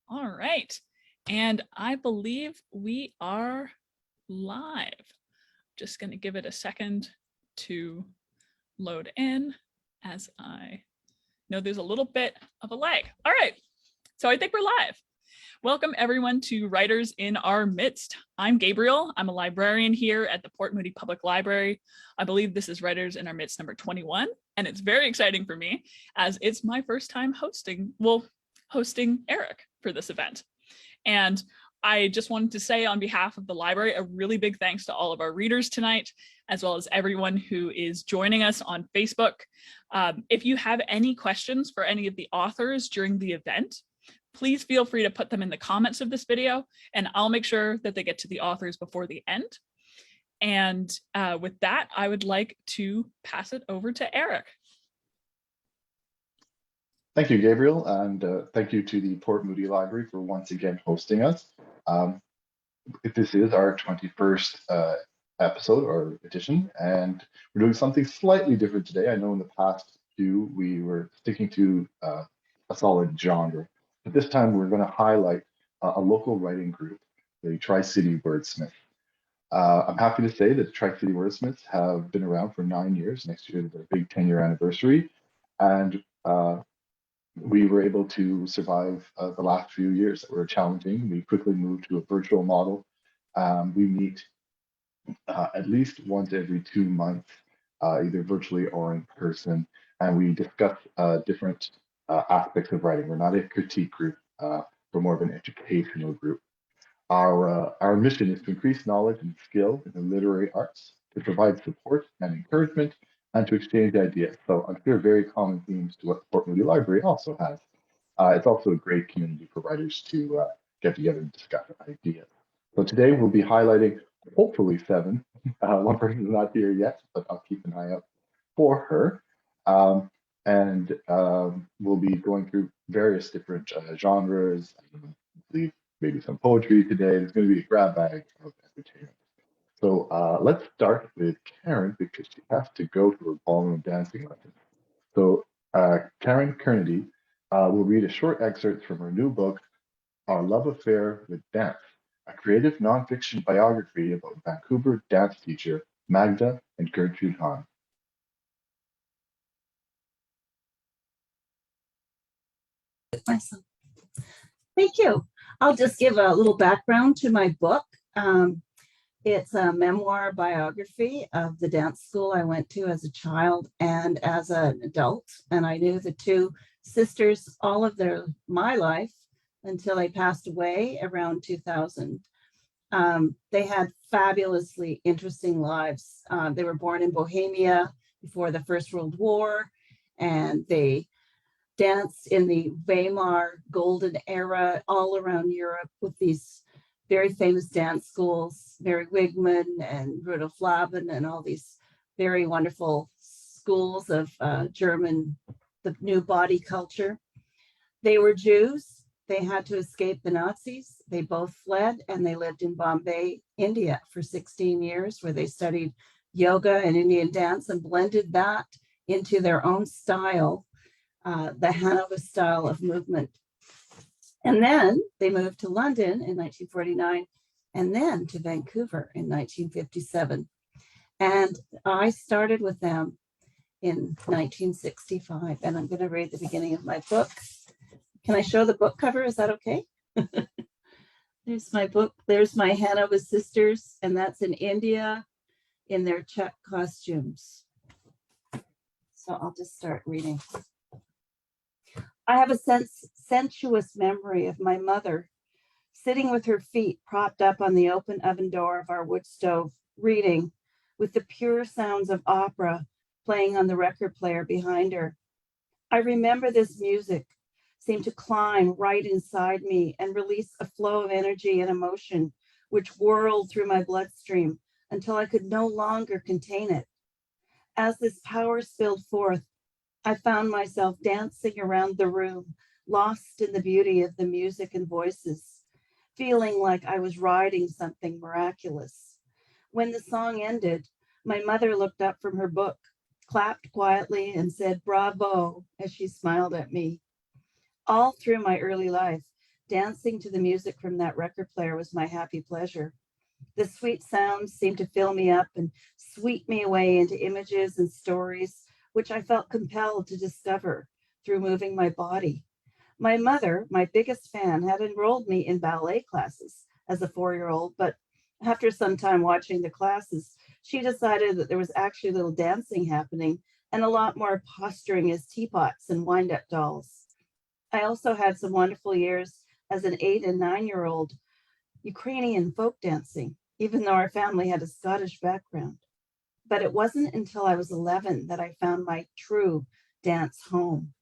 All right. And I believe we are live. Just going to give it a second to load in, as I know there's a little bit of a lag. All right. So I think we're live. Welcome everyone to Writers in Our Midst. I'm Gabriel. I'm a librarian here at the Port Moody Public Library. I believe this is Writers in Our Midst number 21, and it's very exciting for me as it's my first time hosting Erik for this event. And I just wanted to say on behalf of the library, a really big thanks to all of our readers tonight, as well as everyone who is joining us on Facebook. If you have any questions for any of the authors during the event, please feel free to put them in the comments of this video, and I'll make sure that they get to the authors before the end. And with that, I would like to pass it over to Erik. Thank you, Gabriel, and thank you to the Port Moody Library for once again hosting us. This is our 21st episode or edition, and we're doing something slightly different today. I know in the past few we were sticking to a solid genre, but this time we're going to highlight a local writing group, the Tri-City Wordsmiths. I'm happy to say that the Tri-City Wordsmiths have been around for 9 years. Next year is their big 10-year anniversary, and we were able to survive the last few years that were challenging. We quickly moved to a virtual model. We meet at least once every 2 months, either virtually or in person, and we discuss different aspects of writing. We're not a critique group, we're more of an educational group. Our mission is to increase knowledge and skill in the literary arts, to provide support and encouragement, and to exchange ideas. So I'm sure very common themes to what the Port Moody Library also has. It's also a great community for writers to get together and discuss ideas. So today we'll be highlighting hopefully 7. One person is not here yet, but I'll keep an eye out for her. We'll be going through various different genres. I believe maybe some poetry today. There's going to be a grab bag of entertainment. So let's start with Karen because she has to go to her ballroom dancing lesson. So Karen Kurnaedy will read a short excerpt from her new book, Our Love Affair with Dance, a creative nonfiction biography about Vancouver dance teacher Magda and Gertrude Hahn. Thank you. I'll just give a little background to my book. It's a memoir biography of the dance school I went to as a child and as an adult. And I knew the 2 sisters all of my life until they passed away around 2000. They had fabulously interesting lives. They were born in Bohemia before the First World War, and they danced in the Weimar golden era all around Europe with these very famous dance schools, Mary Wigman and Rudolf Laban, and all these very wonderful schools of German, the new body culture. They were Jews. They had to escape the Nazis. They both fled, and they lived in Bombay, India for 16 years, where they studied yoga and Indian dance and blended that into their own style, the Hanawa style of movement. And then they moved to London in 1949, and then to Vancouver in 1957. And I started with them in 1965, and I'm going to read the beginning of my book. Can I show the book cover? Is that okay? There's my book. There's my Hanawa sisters, and that's in India in their Czech costumes. So I'll just start reading. I have a sensuous memory of my mother sitting with her feet propped up on the open oven door of our wood stove, reading, with the pure sounds of opera playing on the record player behind her. I remember this music seemed to climb right inside me and release a flow of energy and emotion which whirled through my bloodstream until I could no longer contain it. As this power spilled forth, I found myself dancing around the room, lost in the beauty of the music and voices, feeling like I was riding something miraculous. When the song ended, my mother looked up from her book, clapped quietly, and said, "Bravo," as she smiled at me. All through my early life, dancing to the music from that record player was my happy pleasure. The sweet sounds seemed to fill me up and sweep me away into images and stories, which I felt compelled to discover through moving my body. My mother, my biggest fan, had enrolled me in ballet classes as a 4-year-old, but after some time watching the classes, she decided that there was actually little dancing happening and a lot more posturing as teapots and wind-up dolls. I also had some wonderful years as an 8 and 9-year-old Ukrainian folk dancing, even though our family had a Scottish background. But it wasn't until I was 11 that I found my true dance home.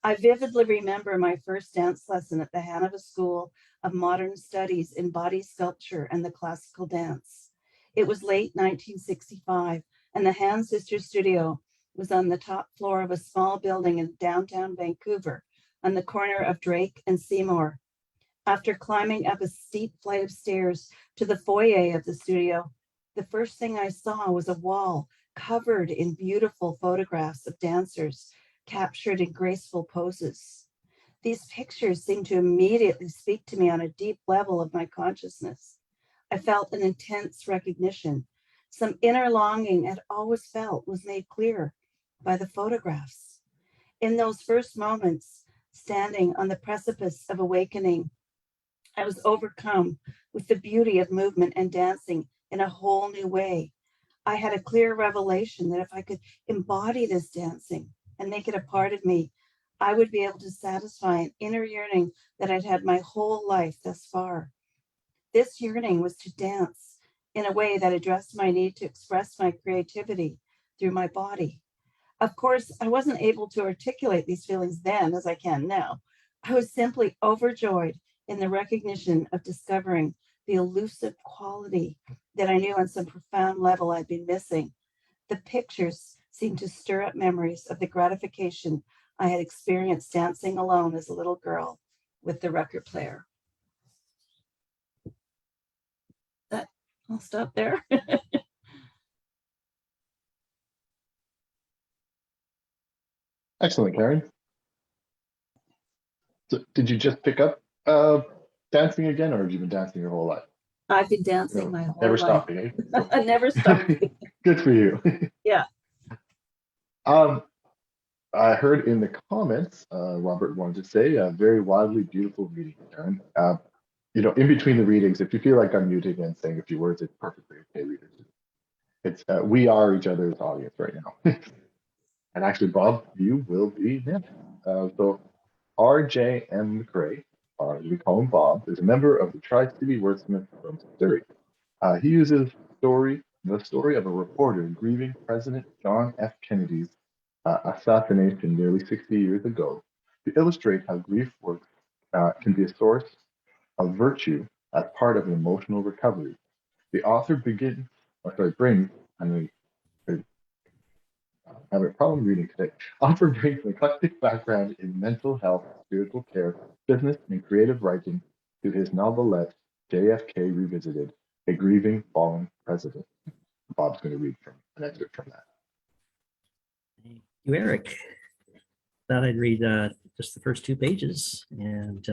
I vividly remember my first dance lesson at the Hanover School of Modern Studies in body sculpture and the classical dance. It was late 1965, and the Han Sisters studio was on the top floor of a small building in downtown Vancouver on the corner of Drake and Seymour. After climbing up a steep flight of stairs to the foyer of the studio, the first thing I saw was a wall covered in beautiful photographs of dancers captured in graceful poses. These pictures seemed to immediately speak to me on a deep level of my consciousness. I felt an intense recognition. Some inner longing I'd always felt was made clear by the photographs. In those first moments, standing on the precipice of awakening, I was overcome with the beauty of movement and dancing in a whole new way. I had a clear revelation that if I could embody this dancing and make it a part of me, I would be able to satisfy an inner yearning that I'd had my whole life thus far. This yearning was to dance in a way that addressed my need to express my creativity through my body. Of course, I wasn't able to articulate these feelings then as I can now. I was simply overjoyed in the recognition of discovering the elusive quality that I knew on some profound level I'd been missing. The pictures seemed to stir up memories of the gratification I had experienced dancing alone as a little girl with the record player. I'll stop there. Excellent, Karen. So did you just pick up dancing again, or have you been dancing your whole life? I've been dancing my whole Never life. stopping, eh? I never stopped. Good for you. Yeah. I heard in the comments, Robert wanted to say, a very wildly beautiful reading, Karen. In between the readings, if you feel like unmuting and saying a few words, it's perfectly okay, readers. It's we are each other's audience right now. And actually, Bob, you will be next. So R.J.M. McRae, or we call him Bob, is a member of the Tri-City Wordsmiths from Surrey. He uses the story of a reporter grieving President John F. Kennedy's assassination nearly 60 years ago to illustrate how grief works can be a source of virtue as part of an emotional recovery. The author brings, I have a problem reading today. Author brings an eclectic background in mental health, spiritual care, business, and creative writing to his novelette, JFK Revisited, A Grieving Fallen President. Bob's going to read from an excerpt from that. Thank you, Erik. Thought I'd read just the first 2 pages and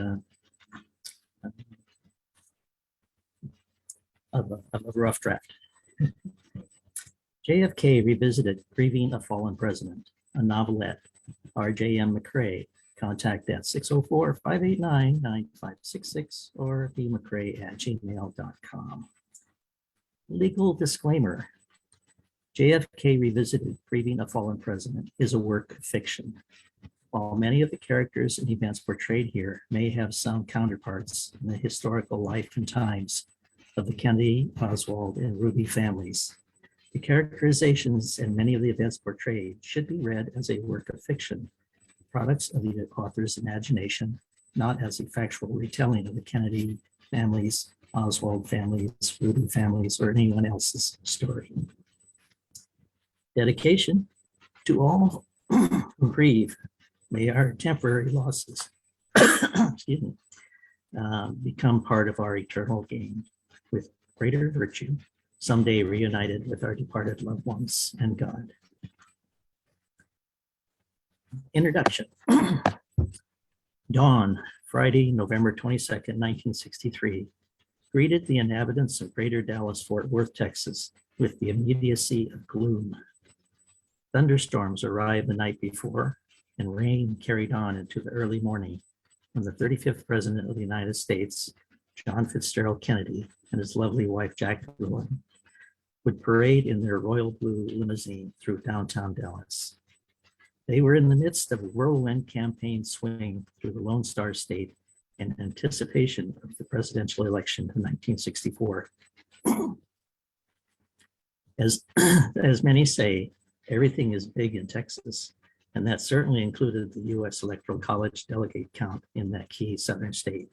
of a rough draft. JFK Revisited, Grieving a Fallen President, a novelette, R.J.M. McRae. Contact at 604-589-9566 or bmcrae@gmail.com. Legal disclaimer. JFK Revisited, Grieving a Fallen President is a work of fiction. While many of the characters and events portrayed here may have some counterparts in the historical life and times of the Kennedy, Oswald, and Ruby families, the characterizations and many of the events portrayed should be read as a work of fiction, products of the author's imagination, not as a factual retelling of the Kennedy families, Oswald families, Ruby families, or anyone else's story. Dedication to all who grieve. May our temporary losses excuse me, become part of our eternal gain with greater virtue, someday reunited with our departed loved ones and God. Introduction. Dawn, Friday, November 22nd, 1963, greeted the inhabitants of Greater Dallas-Fort Worth, Texas, with the immediacy of gloom. Thunderstorms arrived the night before, and rain carried on into the early morning when the 35th President of the United States, John Fitzgerald Kennedy, and his lovely wife, Jacqueline, would parade in their royal blue limousine through downtown Dallas. They were in the midst of a whirlwind campaign swing through the Lone Star State in anticipation of the presidential election in 1964. As many say, everything is big in Texas, and that certainly included the U.S. Electoral College delegate count in that key southern state.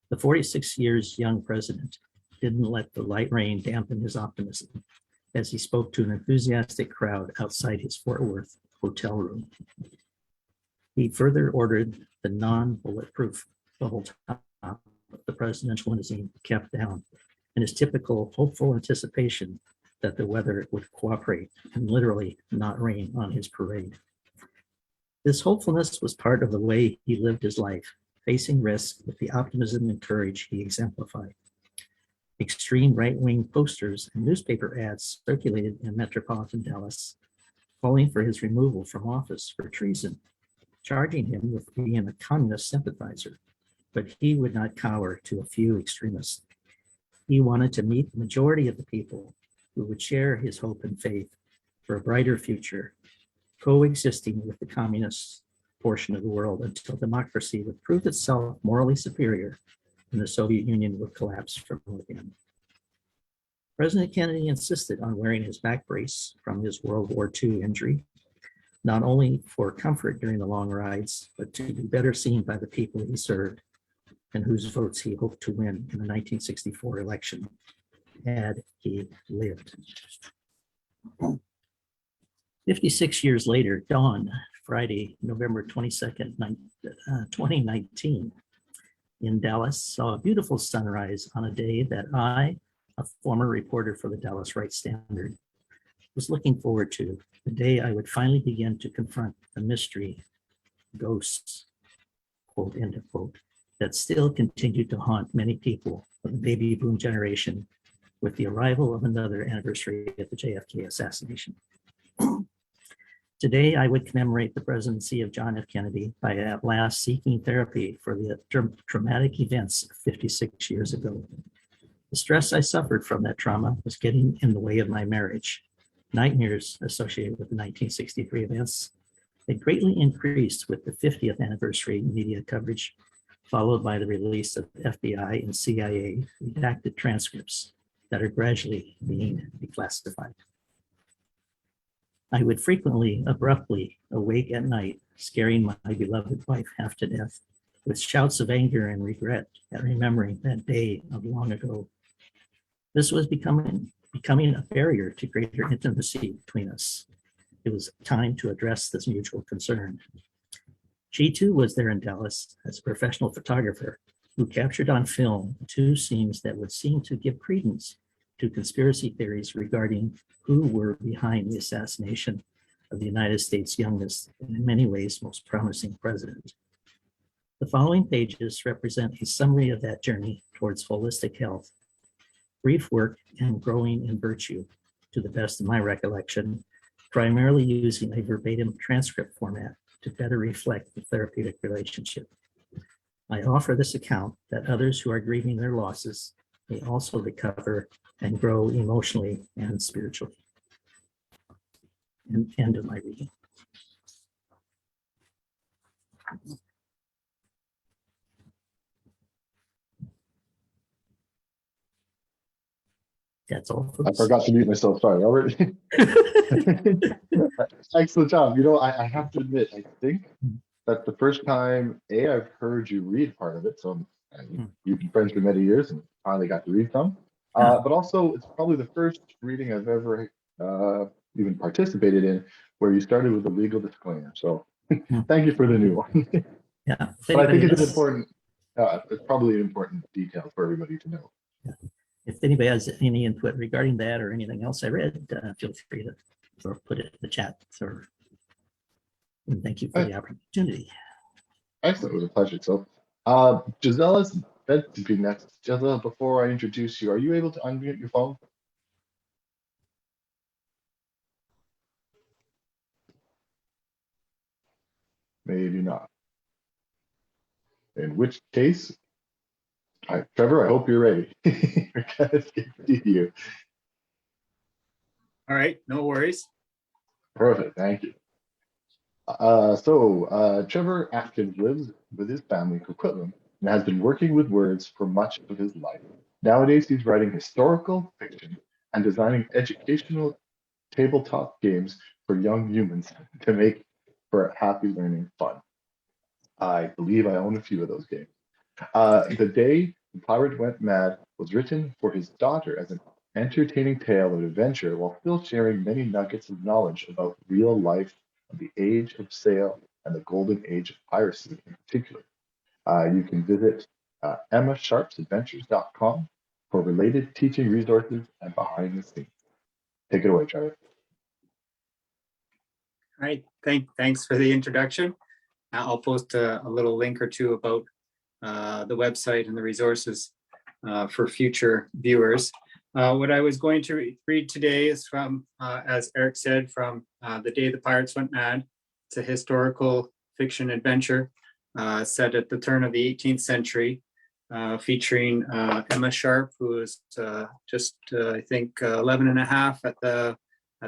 The 46 years young president didn't let the light rain dampen his optimism as he spoke to an enthusiastic crowd outside his Fort Worth hotel room. He further ordered the non-bulletproof bubble top of the presidential limousine kept down, in his typical hopeful anticipation that the weather would cooperate and literally not rain on his parade. This hopefulness was part of the way he lived his life, facing risk with the optimism and courage he exemplified. Extreme right-wing posters and newspaper ads circulated in metropolitan Dallas, calling for his removal from office for treason, charging him with being a communist sympathizer, but he would not cower to a few extremists. He wanted to meet the majority of the people who would share his hope and faith for a brighter future, coexisting with the communist portion of the world until democracy would prove itself morally superior and the Soviet Union would collapse from within. President Kennedy insisted on wearing his back brace from his World War II injury, not only for comfort during the long rides, but to be better seen by the people he served and whose votes he hoped to win in the 1964 election, had he lived. 56 years later, dawn, Friday, November 22nd, 2019, in Dallas, saw a beautiful sunrise on a day that I, a former reporter for the Dallas Right Standard, was looking forward to, the day I would finally begin to confront the mystery, ghosts, quote, end of quote, that still continued to haunt many people of the baby boom generation with the arrival of another anniversary of the JFK assassination. Today, I would commemorate the presidency of John F. Kennedy by at last seeking therapy for the traumatic events of 56 years ago. The stress I suffered from that trauma was getting in the way of my marriage. Nightmares associated with the 1963 events had greatly increased with the 50th anniversary media coverage, followed by the release of FBI and CIA redacted transcripts that are gradually being declassified. I would frequently, abruptly awake at night, scaring my beloved wife half to death with shouts of anger and regret at remembering that day of long ago. This was becoming a barrier to greater intimacy between us. It was time to address this mutual concern. She too was there in Dallas as a professional photographer who captured on film two scenes that would seem to give credence to conspiracy theories regarding who were behind the assassination of the United States' youngest and in many ways most promising president. The following pages represent a summary of that journey towards holistic health, brief work, and growing in virtue, to the best of my recollection, primarily using a verbatim transcript format to better reflect the therapeutic relationship. I offer this account that others who are grieving their losses may also recover and grow emotionally and spiritually. And end of my reading. That's all. I forgot to mute myself. Sorry, Robert. Excellent job. You know, I have to admit, I think that's the first time I've heard you read part of it. So you've been friends for many years and finally got to read some. But also, it's probably the first reading I've ever even participated in where you started with a legal disclaimer. So thank you for the new one. Yeah, but I think it's an important. It's probably an important detail for everybody to know. Yeah. If anybody has any input regarding that or anything else I read, feel free to put it in the chat. Or And thank you for the opportunity. Excellent. It was a pleasure. So, Gisela's meant to be next. Gisela, before I introduce you, are you able to unmute your phone? Maybe not. In which case, Trevor, I hope you're ready. We're gonna skip to you. All right, no worries. Perfect. Thank you. Trevor Atkins lives with his family in Coquitlam and has been working with words for much of his life. Nowadays, he's writing historical fiction and designing educational tabletop games for young humans to make for happy learning fun. I believe I own a few of those games. The Day the Pirate Went Mad was written for his daughter as an entertaining tale of adventure while still sharing many nuggets of knowledge about real life of the age of sail and the golden age of piracy in particular. You can visit emmasharpsadventures.com for related teaching resources and behind the scenes. Take it away, Trevor. All right, thanks for the introduction. I'll post a little link or two about the website and the resources for future viewers. What I was going to read today is from, as Erik said, from The Day the Pirates Went Mad. It's a historical fiction adventure set at the turn of the 18th century, featuring Emma Sharp, who is just, I think, 11 and a half at the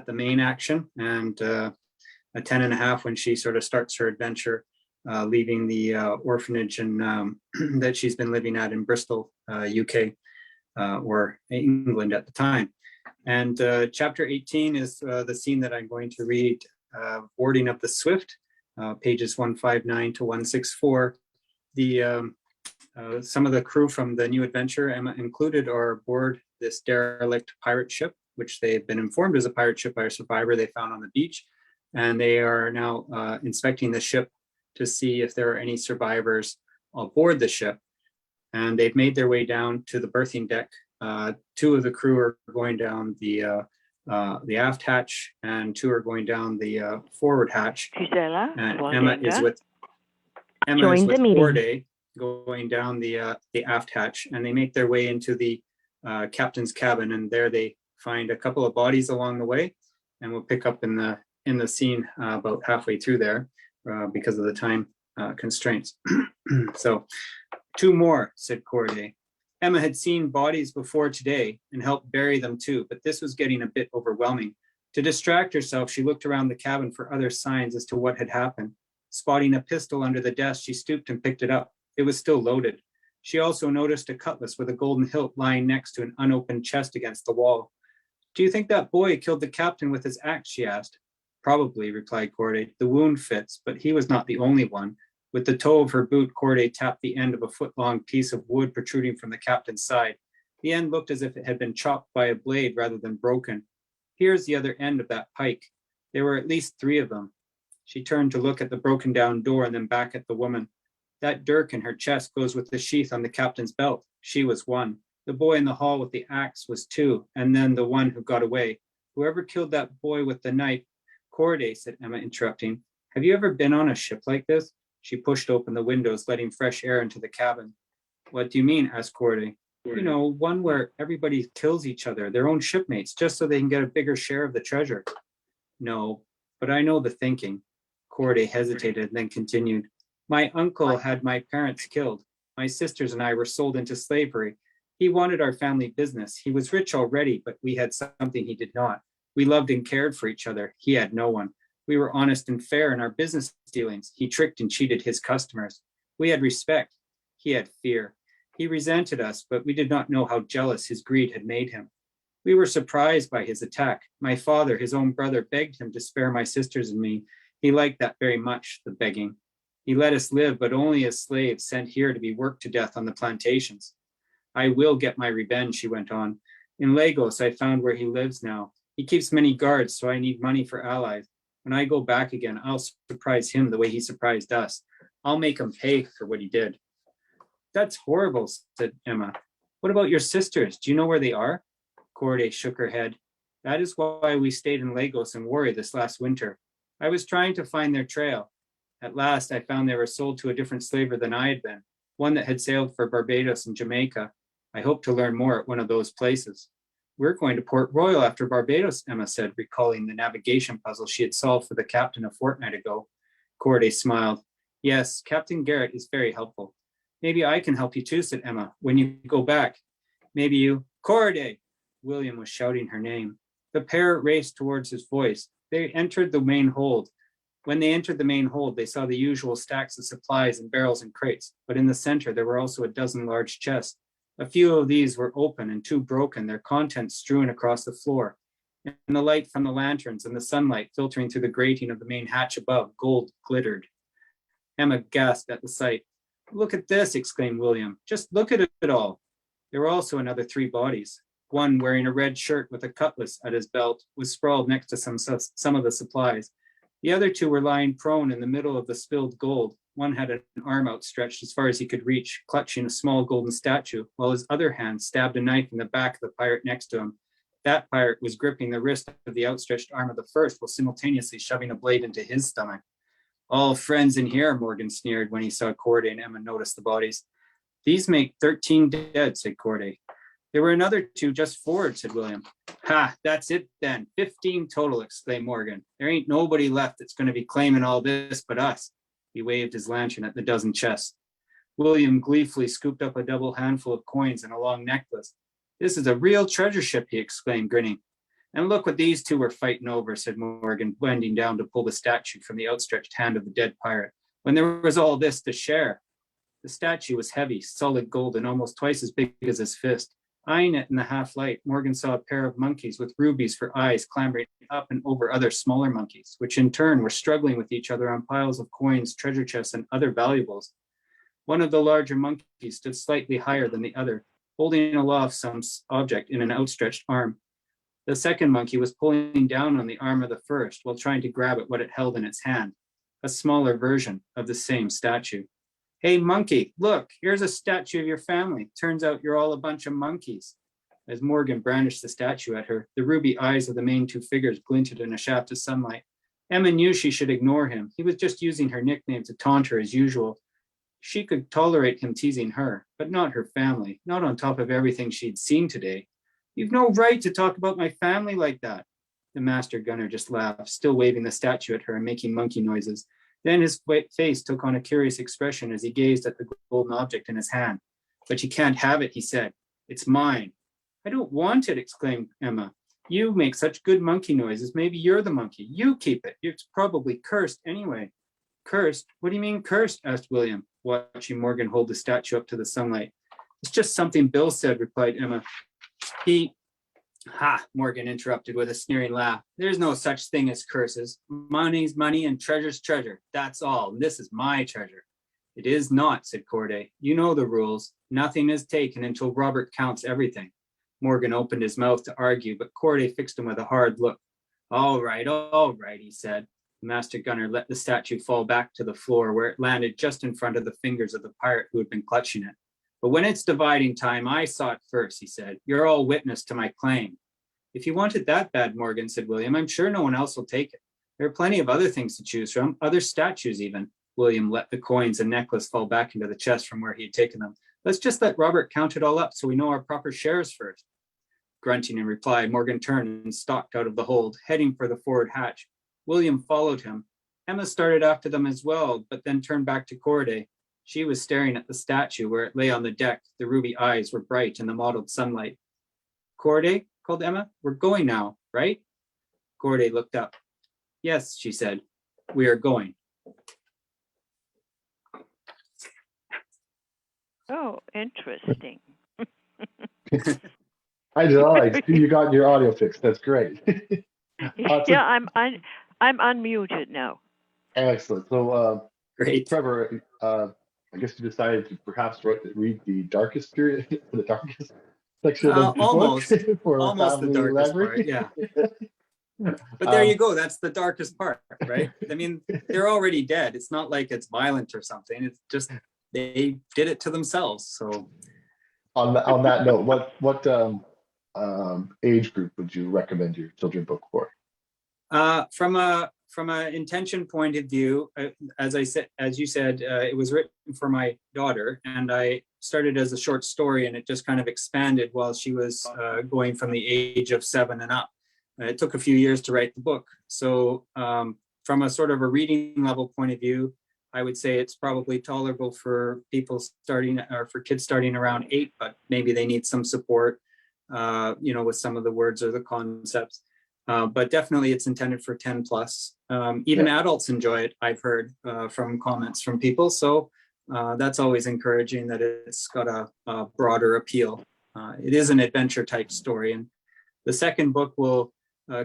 main action, and a 10 and a half when she sort of starts her adventure, leaving the orphanage and that she's been living at in Bristol, UK, or England at the time. And chapter 18 is the scene that I'm going to read, Boarding of the Swift, pages 159 to 164. Some of the crew from the new adventure, Emma included, are aboard this derelict pirate ship, which they've been informed is a pirate ship by a survivor they found on the beach. And they are now inspecting the ship to see if there are any survivors aboard the ship. And they've made their way down to the berthing deck. Two of the crew are going down the aft hatch, and two are going down the forward hatch. Gisela And Woldenga Emma is with Corday going down the aft hatch, and they make their way into the captain's cabin. And there they find a couple of bodies along the way, and we'll pick up in the scene about halfway through there because of the time constraints. So, two more, said Corday. Emma had seen bodies before today and helped bury them too, but this was getting a bit overwhelming. To distract herself, she looked around the cabin for other signs as to what had happened. Spotting a pistol under the desk, she stooped and picked it up. It was still loaded. She also noticed a cutlass with a golden hilt lying next to an unopened chest against the wall. Do you think that boy killed the captain with his axe? She asked. Probably, replied Corday. The wound fits, but he was not the only one. With the toe of her boot, Corday tapped the end of a foot-long piece of wood protruding from the captain's side. The end looked as if it had been chopped by a blade rather than broken. Here's the other end of that pike. There were at least 3 of them. She turned to look at the broken-down door and then back at the woman. That dirk in her chest goes with the sheath on the captain's belt. She was 1. The boy in the hall with the axe was 2, and then the one who got away. Whoever killed that boy with the knife. Corday, said Emma, interrupting. Have you ever been on a ship like this? She pushed open the windows, letting fresh air into the cabin. What do you mean? Asked Corday. You know, one where everybody kills each other, their own shipmates, just so they can get a bigger share of the treasure. No, but I know the thinking. Corday hesitated, then continued. My uncle had my parents killed. My sisters and I were sold into slavery. He wanted our family business. He was rich already, but we had something he did not. We loved and cared for each other. He had no one. We were honest and fair in our business dealings. He tricked and cheated his customers. We had respect. He had fear. He resented us, but we did not know how jealous his greed had made him. We were surprised by his attack. My father, his own brother, begged him to spare my sisters and me. He liked that very much, the begging. He let us live, but only as slaves sent here to be worked to death on the plantations. I will get my revenge, she went on. In Lagos, I found where he lives now. He keeps many guards, so I need money for allies. When I go back again, I'll surprise him the way he surprised us. I'll make him pay for what he did. That's horrible, said Emma. What about your sisters? Do you know where they are? Corday shook her head. That is why we stayed in Lagos and Warri this last winter. I was trying to find their trail. At last, I found they were sold to a different slaver than I had been, one that had sailed for Barbados and Jamaica. I hope to learn more at one of those places. We're going to Port Royal after Barbados, Emma said, recalling the navigation puzzle she had solved for the captain a fortnight ago. Corday smiled. Yes, Captain Garrett is very helpful. Maybe I can help you too, said Emma, when you go back. Maybe you, Corday! William was shouting her name. The pair raced towards his voice. They entered the main hold. When they entered the main hold, they saw the usual stacks of supplies and barrels and crates, but in the center there were also a dozen large chests. A few of these were open and 2 broken, their contents strewn across the floor. And the light from the lanterns and the sunlight filtering through the grating of the main hatch above, gold glittered. Emma gasped at the sight. Look at this, exclaimed William. Just look at it all. There were also another 3 bodies. One, wearing a red shirt with a cutlass at his belt, was sprawled next to some of the supplies. The other 2 were lying prone in the middle of the spilled gold. One had an arm outstretched as far as he could reach, clutching a small golden statue, while his other hand stabbed a knife in the back of the pirate next to him. That pirate was gripping the wrist of the outstretched arm of the first, while simultaneously shoving a blade into his stomach. All friends in here, Morgan sneered when he saw Corday and Emma notice the bodies. These make 13 dead, said Corday. There were another 2 just forward, said William. Ha, that's it then. 15 total, exclaimed Morgan. There ain't nobody left that's going to be claiming all this but us. He waved his lantern at the dozen chests. William gleefully scooped up a double handful of coins and a long necklace. This is a real treasure ship, he exclaimed, grinning. And look what these 2 were fighting over, said Morgan, bending down to pull the statue from the outstretched hand of the dead pirate, when there was all this to share. The statue was heavy, solid gold, and almost twice as big as his fist. Eyeing it in the half-light, Morgan saw a pair of monkeys with rubies for eyes clambering up and over other smaller monkeys, which in turn were struggling with each other on piles of coins, treasure chests, and other valuables. One of the larger monkeys stood slightly higher than the other, holding aloft some object in an outstretched arm. The second monkey was pulling down on the arm of the first while trying to grab at what it held in its hand, a smaller version of the same statue. Hey, monkey, look, here's a statue of your family. Turns out you're all a bunch of monkeys. As Morgan brandished the statue at her, the ruby eyes of the main 2 figures glinted in a shaft of sunlight. Emma knew she should ignore him. He was just using her nickname to taunt her as usual. She could tolerate him teasing her, but not her family, not on top of everything she'd seen today. You've no right to talk about my family like that. The master gunner just laughed, still waving the statue at her and making monkey noises. Then his face took on a curious expression as he gazed at the golden object in his hand. But you can't have it, he said. It's mine. I don't want it, exclaimed Emma. You make such good monkey noises. Maybe you're the monkey. You keep it. It's probably cursed anyway. Cursed? What do you mean cursed? Asked William, watching Morgan hold the statue up to the sunlight. It's just something Bill said, replied Emma. Morgan interrupted with a sneering laugh. There's no such thing as curses. Money's money and treasure's treasure. That's all. And this is my treasure. It is not, said Corday. You know the rules. Nothing is taken until Robert counts everything. Morgan opened his mouth to argue, but Corday fixed him with a hard look. All right, he said. The master gunner let the statue fall back to the floor where it landed just in front of the fingers of the pirate who had been clutching it. But when it's dividing time, I saw it first, he said. You're all witness to my claim. If you want it that bad, Morgan, said William, I'm sure no one else will take it. There are plenty of other things to choose from, other statues even. William let the coins and necklace fall back into the chest from where he had taken them. Let's just let Robert count it all up so we know our proper shares first. Grunting in reply, Morgan turned and stalked out of the hold, heading for the forward hatch. William followed him. Emma started after them as well, but then turned back to Corday. She was staring at the statue where it lay on the deck. The ruby eyes were bright in the mottled sunlight. Corday, called Emma, we're going now, right? Corday looked up. Yes, she said, we are going. Oh, interesting. Hi, Gisela. I see you got your audio fixed. That's great. Yeah, I'm unmuted now. Excellent. So, Great. Trevor, I guess you decided to perhaps read the darkest period, the darkest section of the almost, book for almost the family darkest library. part, yeah. But there you go. That's the darkest part, right? I mean, they're already dead. It's not like it's violent or something. It's just they did it to themselves. So, On that note, what age group would you recommend your children's book for? from from an intention point of view, as you said, it was written for my daughter, and I started as a short story, and it just kind of expanded while she was going from the age of 7 and up. It took a few years to write the book. So from a sort of a reading level point of view, I would say it's probably tolerable for people starting, or for kids starting around 8, but maybe they need some support, with some of the words or the concepts. But definitely it's intended for 10 plus. Even adults enjoy it, I've heard from comments from people. So that's always encouraging that it's got a broader appeal. It is an adventure type story. And the second book will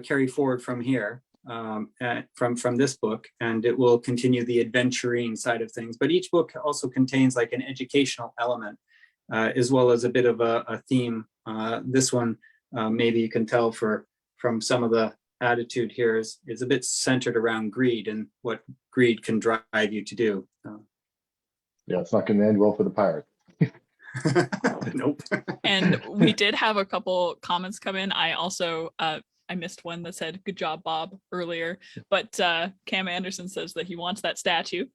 carry forward from here, from this book, and it will continue the adventuring side of things. But each book also contains like an educational element, as well as a bit of a theme. This one, maybe you can tell from some of the attitude here is a bit centered around greed and what greed can drive you to do. Yeah, it's not going to end well for the pirate. Nope. And we did have a couple comments come in. I also I missed one that said "Good job, Bob" earlier, but Cam Anderson says that he wants that statue,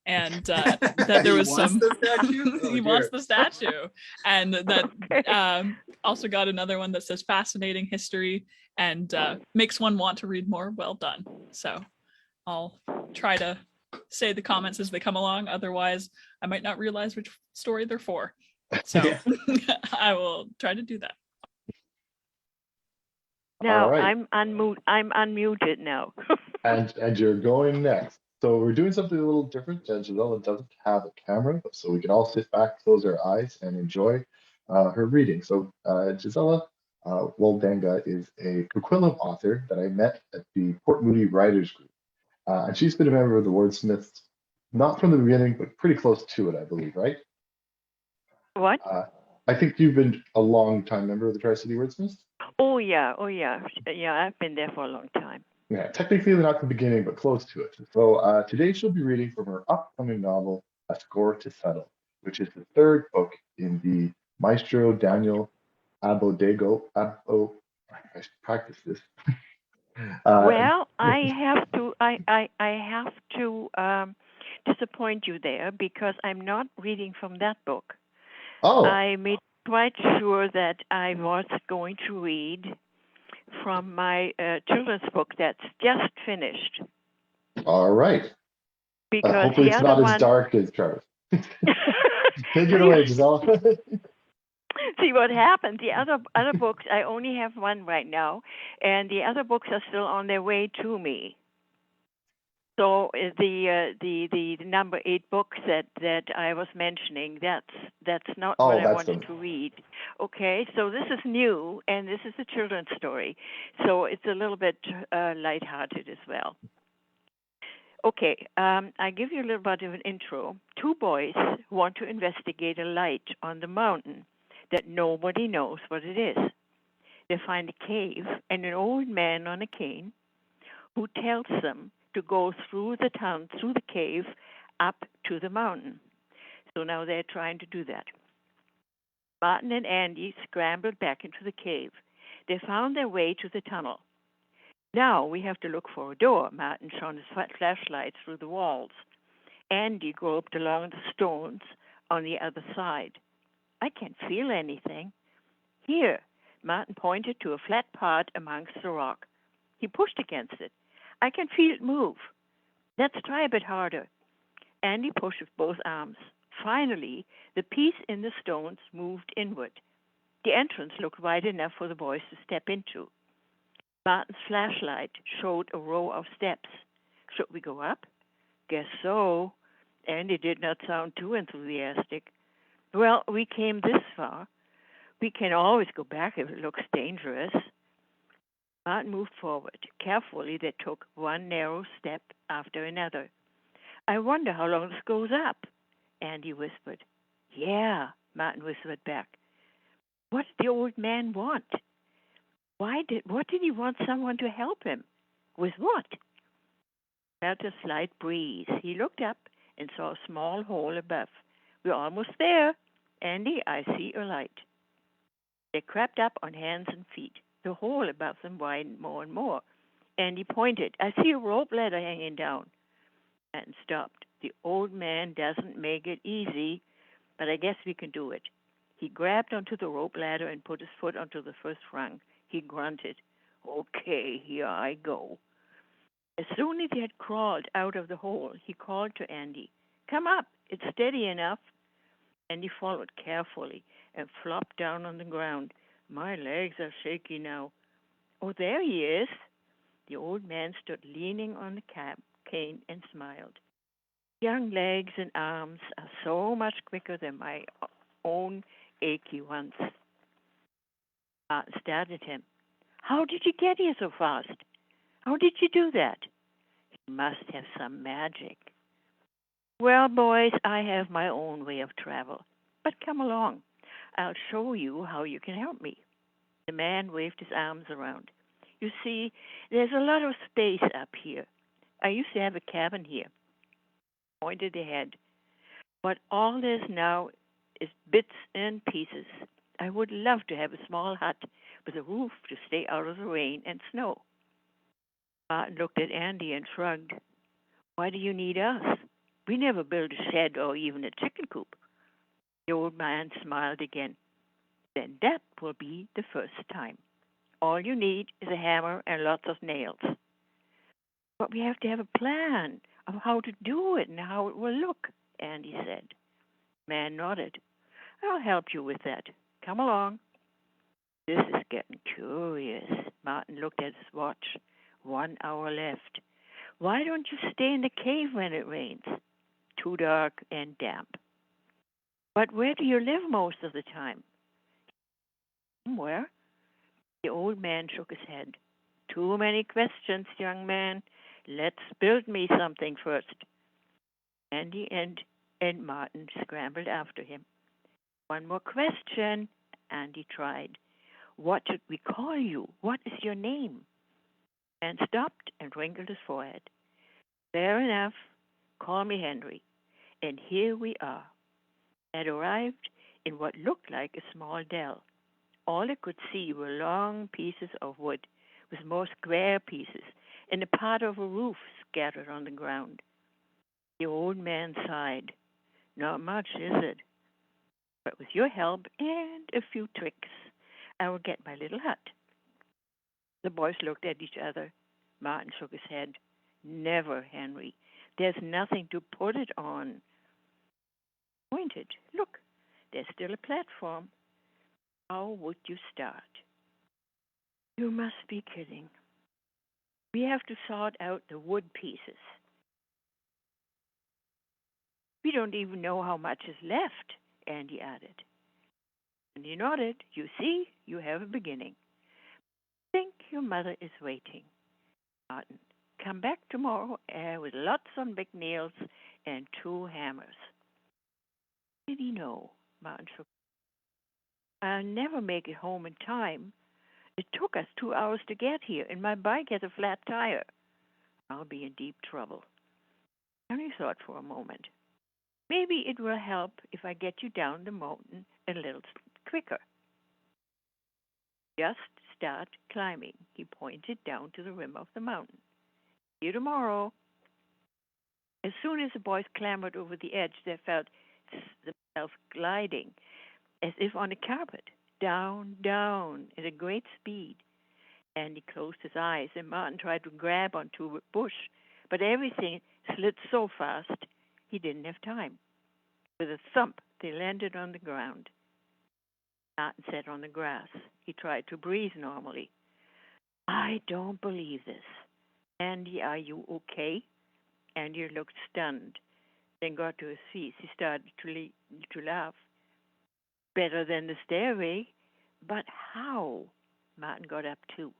and that there was he wants the statue, and that also got another one that says "Fascinating history" and makes one want to read more. Well done. So I'll try to say the comments as they come along. Otherwise, I might not realize which story they're for. So I will try to do that. Now right. I'm unmuted now. And you're going next. So we're doing something a little different. Gisela doesn't have a camera, so we can all sit back, close our eyes, and enjoy her reading. So Gisela Woldenga is a Coquitlam author that I met at the Port Moody Writers Group. And she's been a member of the Wordsmiths, not from the beginning, but pretty close to it, I believe, right? What? I think you've been a long time member of the Tri-City Wordsmiths. Oh yeah. I've been there for a long time. Yeah, technically not the beginning, but close to it. So today she'll be reading from her upcoming novel, A Score to Settle, which is the third book in the Maestro Daniel Abodego. I should practice this. Well, I have to disappoint you there because I'm not reading from that book. Oh. I made quite sure that I was going to read from my children's book that's just finished. All right. Because hopefully the it's other not one... as dark as Trevor. Take it away, Gisela. See what happened. The other books, I only have one right now, and the other books are still on their way to me. So the number 8 book that I was mentioning, that's not what I wanted to read. Okay, so this is new, and this is a children's story, so it's a little bit lighthearted as well. Okay, I give you a little bit of an intro. 2 boys want to investigate a light on the mountain that nobody knows what it is. They find a cave and an old man on a cane who tells them to go through the cave up to the mountain. So now they're trying to do that. Martin and Andy scrambled back into the cave. They found their way to the tunnel. Now we have to look for a door. Martin shone his flashlight through the walls. Andy groped along the stones on the other side. I can't feel anything. Here, Martin pointed to a flat part amongst the rock. He pushed against it. I can feel it move. Let's try a bit harder. Andy pushed with both arms. Finally, the piece in the stones moved inward. The entrance looked wide enough for the boys to step into. Martin's flashlight showed a row of steps. Should we go up? Guess so. Andy did not sound too enthusiastic. Well, we came this far. We can always go back if it looks dangerous. Martin moved forward. Carefully, they took one narrow step after another. I wonder how long this goes up, Andy whispered. Yeah, Martin whispered back. What did the old man want? What did he want someone to help him? With what? Felt a slight breeze. He looked up and saw a small hole above. We're almost there. Andy, I see a light. They crept up on hands and feet. The hole above them widened more and more. And he pointed. I see a rope ladder hanging down. And stopped. The old man doesn't make it easy, but I guess we can do it. He grabbed onto the rope ladder and put his foot onto the first rung. He grunted. Okay, here I go. As soon as he had crawled out of the hole, he called to Andy. Come up, it's steady enough. Andy followed carefully and flopped down on the ground. My legs are shaky now. Oh, there he is. The old man stood leaning on the cane and smiled. Young legs and arms are so much quicker than my own achy ones. Martin stared at him. How did you get here so fast? How did you do that? You must have some magic. Well, boys, I have my own way of travel. But come along. I'll show you how you can help me. The man waved his arms around. You see, there's a lot of space up here. I used to have a cabin here. Pointed ahead. But all there's now is bits and pieces. I would love to have a small hut with a roof to stay out of the rain and snow. Martin looked at Andy and shrugged. Why do you need us? We never built a shed or even a chicken coop. The old man smiled again. Then that will be the first time. All you need is a hammer and lots of nails. But we have to have a plan of how to do it and how it will look, Andy said. The man nodded. I'll help you with that. Come along. This is getting curious. Martin looked at his watch. 1 hour left. Why don't you stay in the cave when it rains? Too dark and damp. But where do you live most of the time? Somewhere. The old man shook his head. Too many questions, young man. Let's build me something first. Andy and Martin scrambled after him. One more question, Andy tried. What should we call you? What is your name? And stopped and wrinkled his forehead. Fair enough. Call me Henry. And here we are. Had arrived in what looked like a small dell. All I could see were long pieces of wood with more square pieces and a part of a roof scattered on the ground. The old man sighed. Not much, is it? But with your help and a few tricks, I will get my little hut. The boys looked at each other. Martin shook his head. Never, Henry. There's nothing to put it on. Pointed. Look, there's still a platform. How would you start? You must be kidding. We have to sort out the wood pieces. We don't even know how much is left, Andy added. And he nodded. You see, you have a beginning. I think your mother is waiting. Martin, come back tomorrow with lots of big nails and 2 hammers. Did he know? Martin shook. I'll never make it home in time. It took us 2 hours to get here, and my bike has a flat tire. I'll be in deep trouble. Henry thought for a moment. Maybe it will help if I get you down the mountain a little quicker. Just start climbing. He pointed down to the rim of the mountain. See you tomorrow. As soon as the boys clambered over the edge, they felt themselves gliding as if on a carpet, down, down, at a great speed. Andy closed his eyes, and Martin tried to grab onto a bush, but everything slid so fast he didn't have time. With a thump, they landed on the ground. Martin sat on the grass. He tried to breathe normally. I don't believe this. Andy, are you okay? Andy looked stunned, then got to his feet. He started to laugh. Better than the stairway. But how? Martin got up too.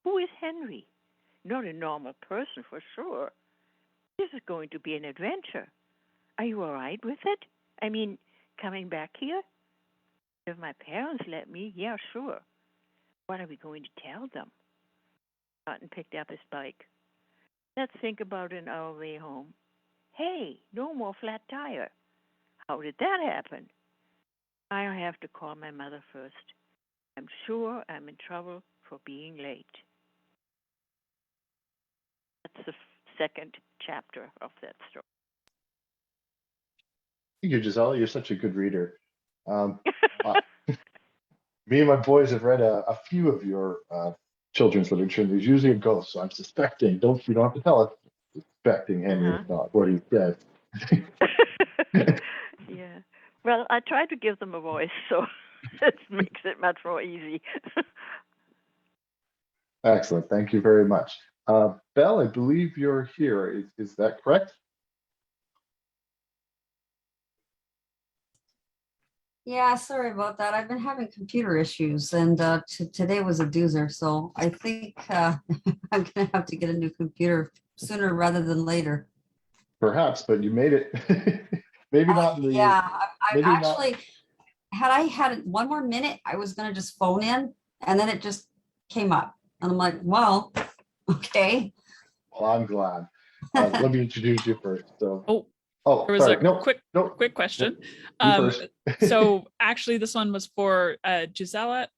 Who is Henry? Not a normal person for sure. This is going to be an adventure. Are you all right with it? I mean, coming back here? If my parents let me, yeah, sure. What are we going to tell them? Martin picked up his bike. Let's think about it on our way home. Hey, no more flat tire. How did that happen? I'll have to call my mother first. I'm sure I'm in trouble for being late. that's the second chapter of that story. Thank you, Gisela. You're such a good reader. Uh, Me and my boys have read a few of your children's literature, and there's usually a ghost. So I'm suspecting. You don't have to tell us. Suspecting Henry is not what he said. Yeah. Well, I try to give them a voice, so it makes it much more easy. Excellent. Thank you very much. Belle, I believe you're here. Is that correct? Yeah, sorry about that. I've been having computer issues, and today was a doozer. So I think I'm gonna have to get a new computer sooner rather than later. Perhaps, but you made it. Maybe not in the. Yeah, I maybe not- actually, had I had it one more minute, I was gonna just phone in, and then it just came up, and I'm like, well, okay. Well, I'm glad. Let me introduce you first. So. Oh, there was sorry. a quick question. You first. So actually, this one was for Gisela.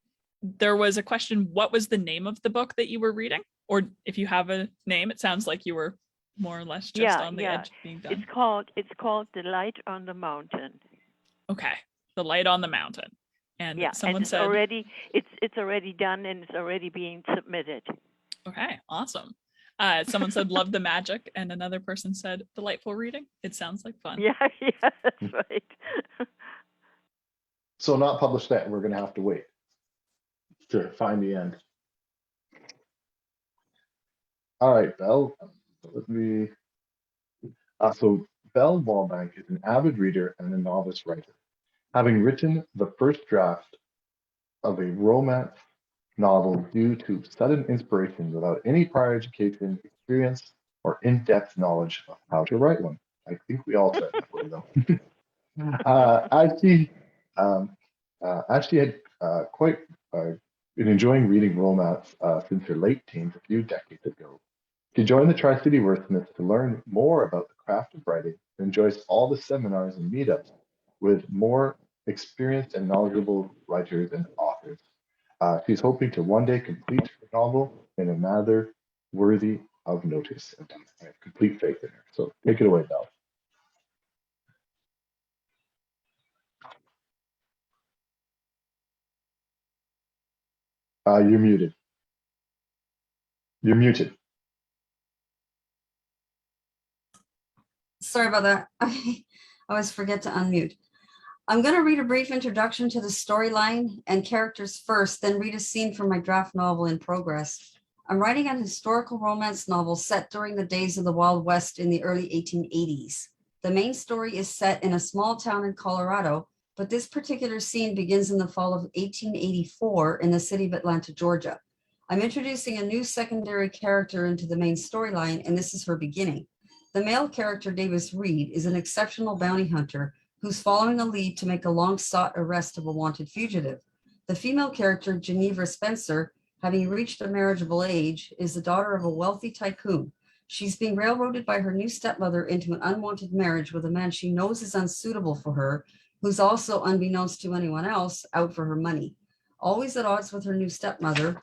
There was a question: what was the name of the book that you were reading, or if you have a name? It sounds like you were more or less just on the edge of being done. It's called The Light on the Mountain. Okay, The Light on the Mountain. And yeah, someone and said it's already done and it's already being submitted. Okay, awesome. Someone said love the magic, and another person said delightful reading. It sounds like fun. Yeah, that's right. So not published yet. We're going to have to wait to find the end. All right, Belle. Let me. So Belle Wallbank is an avid reader and a novice writer, having written the first draft of a romance novel due to sudden inspiration without any prior education, experience, or in-depth knowledge of how to write one. I think we all tried that way, though. Ashley had quite been enjoying reading romance since her late teens a few decades ago. She joined the Tri-City Wordsmiths to learn more about the craft of writing and enjoys all the seminars and meetups with more experienced and knowledgeable writers and authors. She's hoping to one day complete her novel in a manner worthy of notice. And I have complete faith in her. So take it away, Belle. You're muted. You're muted. Sorry about that. I always forget to unmute. I'm going to read a brief introduction to the storyline and characters first, then read a scene from my draft novel in progress. I'm writing an historical romance novel set during the days of the Wild West in the early 1880s. The main story is set in a small town in Colorado, but this particular scene begins in the fall of 1884 in the city of Atlanta, Georgia. I'm introducing a new secondary character into the main storyline, and this is her beginning. The male character, Davis Reed, is an exceptional bounty hunter who's following a lead to make a long-sought arrest of a wanted fugitive. The female character, Geneva Spencer, having reached a marriageable age, is the daughter of a wealthy tycoon. She's being railroaded by her new stepmother into an unwanted marriage with a man she knows is unsuitable for her, who's also, unbeknownst to anyone else, out for her money. Always at odds with her new stepmother,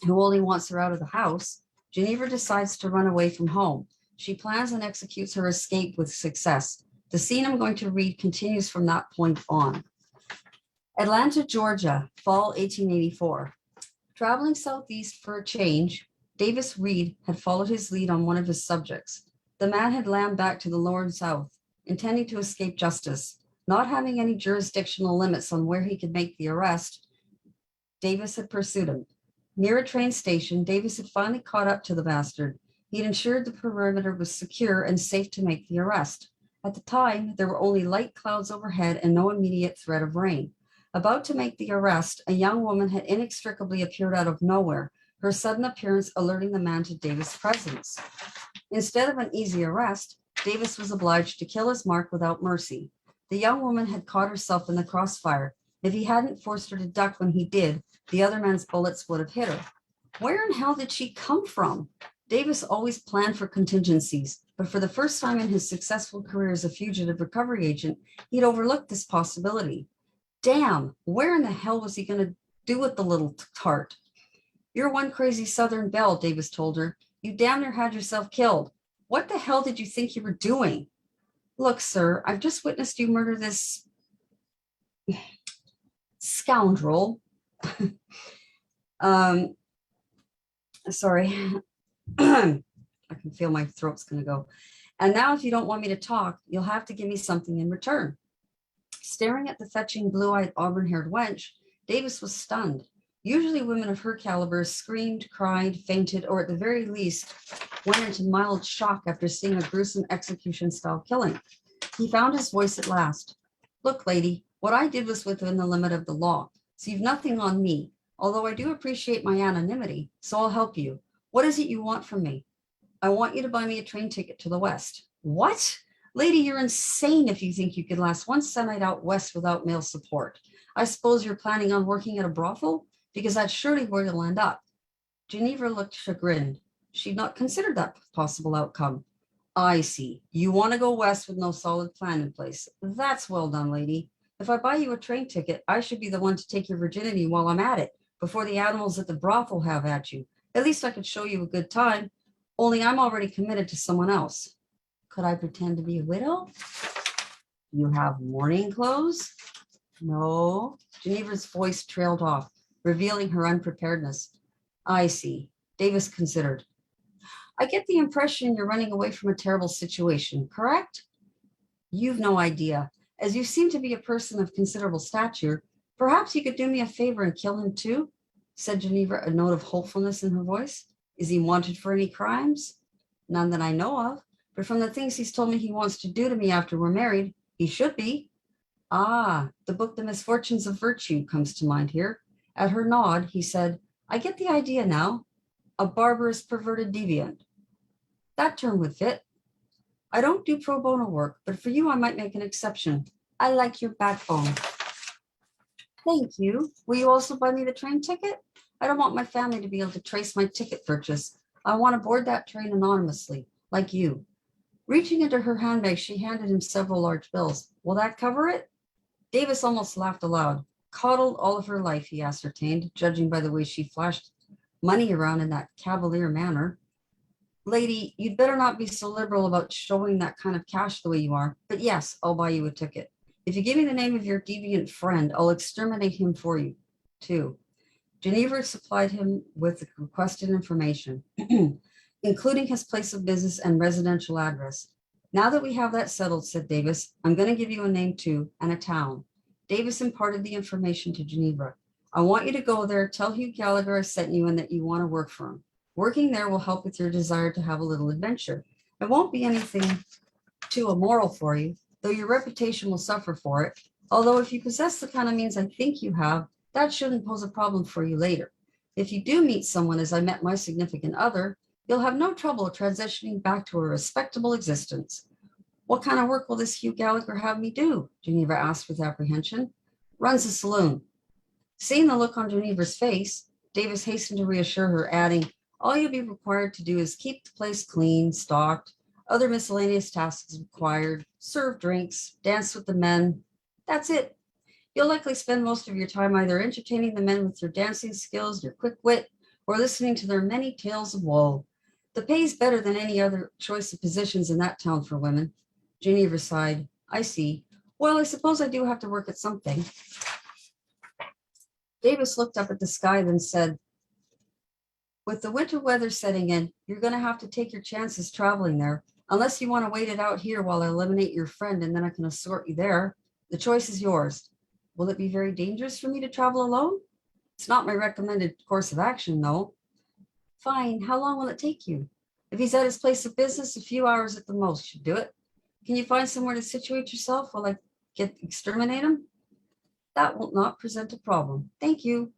who only wants her out of the house, Geneva decides to run away from home. She plans and executes her escape with success. The scene I'm going to read continues from that point on. Atlanta, Georgia, fall 1884. Traveling southeast for a change, Davis Reed had followed his lead on one of his subjects. The man had lammed back to the lower south, intending to escape justice. Not having any jurisdictional limits on where he could make the arrest, Davis had pursued him. Near a train station, Davis had finally caught up to the bastard. He had ensured the perimeter was secure and safe to make the arrest. At the time, there were only light clouds overhead and no immediate threat of rain. About to make the arrest, a young woman had inextricably appeared out of nowhere, her sudden appearance alerting the man to Davis' presence. Instead of an easy arrest, Davis was obliged to kill his mark without mercy. The young woman had caught herself in the crossfire. If he hadn't forced her to duck when he did, the other man's bullets would have hit her. Where in hell did she come from? Davis always planned for contingencies, but for the first time in his successful career as a fugitive recovery agent, he'd overlooked this possibility. Damn, where in the hell was he going to do with the little tart? You're one crazy Southern belle, Davis told her. You damn near had yourself killed. What the hell did you think you were doing? Look, sir, I've just witnessed you murder this scoundrel. Sorry. I can feel my throat's going to go. And now if you don't want me to talk, you'll have to give me something in return. Staring at the fetching blue-eyed auburn-haired wench, Davis was stunned. Usually women of her caliber screamed, cried, fainted, or at the very least went into mild shock after seeing a gruesome execution-style killing. He found his voice at last. Look, lady, what I did was within the limit of the law, so you've nothing on me, although I do appreciate my anonymity, so I'll help you. What is it you want from me? I want you to buy me a train ticket to the West. What? Lady, you're insane if you think you could last one night out West without male support. I suppose you're planning on working at a brothel? Because that's surely where you'll end up. Geneva looked chagrined. She'd not considered that possible outcome. I see. You want to go West with no solid plan in place. That's well done, lady. If I buy you a train ticket, I should be the one to take your virginity while I'm at it, before the animals at the brothel have at you. At least I could show you a good time, only I'm already committed to someone else. Could I pretend to be a widow? You have mourning clothes? No. Geneva's voice trailed off, revealing her unpreparedness. I see. Davis considered. I get the impression you're running away from a terrible situation, correct? You've no idea. As you seem to be a person of considerable stature, perhaps you could do me a favor and kill him too, said Geneva, a note of hopefulness in her voice. Is he wanted for any crimes? None that I know of, but from the things he's told me he wants to do to me after we're married, he should be. Ah, the book The Misfortunes of Virtue comes to mind here. At her nod, he said, I get the idea now. A barbarous, perverted deviant. That term would fit. I don't do pro bono work, but for you I might make an exception. I like your backbone. Thank you. Will you also buy me the train ticket? I don't want my family to be able to trace my ticket purchase. I want to board that train anonymously, like you. Reaching into her handbag, she handed him several large bills. Will that cover it? Davis almost laughed aloud. Coddled all of her life, he ascertained, judging by the way she flashed money around in that cavalier manner. Lady, you'd better not be so liberal about showing that kind of cash the way you are. But yes, I'll buy you a ticket. If you give me the name of your deviant friend, I'll exterminate him for you, too. Geneva supplied him with the requested information, including his place of business and residential address. Now that we have that settled, said Davis, I'm going to give you a name too, and a town. Davis imparted the information to Geneva. I want you to go there, tell Hugh Gallagher I sent you and that you want to work for him. Working there will help with your desire to have a little adventure. It won't be anything too immoral for you, though your reputation will suffer for it. Although if you possess the kind of means I think you have, that shouldn't pose a problem for you later. If you do meet someone as I met my significant other, you'll have no trouble transitioning back to a respectable existence. What kind of work will this Hugh Gallagher have me do? Geneva asked with apprehension. Runs a saloon. Seeing the look on Geneva's face, Davis hastened to reassure her, adding, all you'll be required to do is keep the place clean, stocked, other miscellaneous tasks required, serve drinks, dance with the men. That's it. You'll likely spend most of your time either entertaining the men with your dancing skills, your quick wit, or listening to their many tales of woe. The pay's better than any other choice of positions in that town for women. Geneva sighed. I see. Well, I suppose I do have to work at something. Davis looked up at the sky, then said, with the winter weather setting in, you're going to have to take your chances traveling there, unless you want to wait it out here while I eliminate your friend and then I can escort you there. The choice is yours. Will it be very dangerous for me to travel alone? It's not my recommended course of action, though. Fine. How long will it take you? If he's at his place of business, a few hours at the most should do it. Can you find somewhere to situate yourself while I exterminate him? That will not present a problem. Thank you.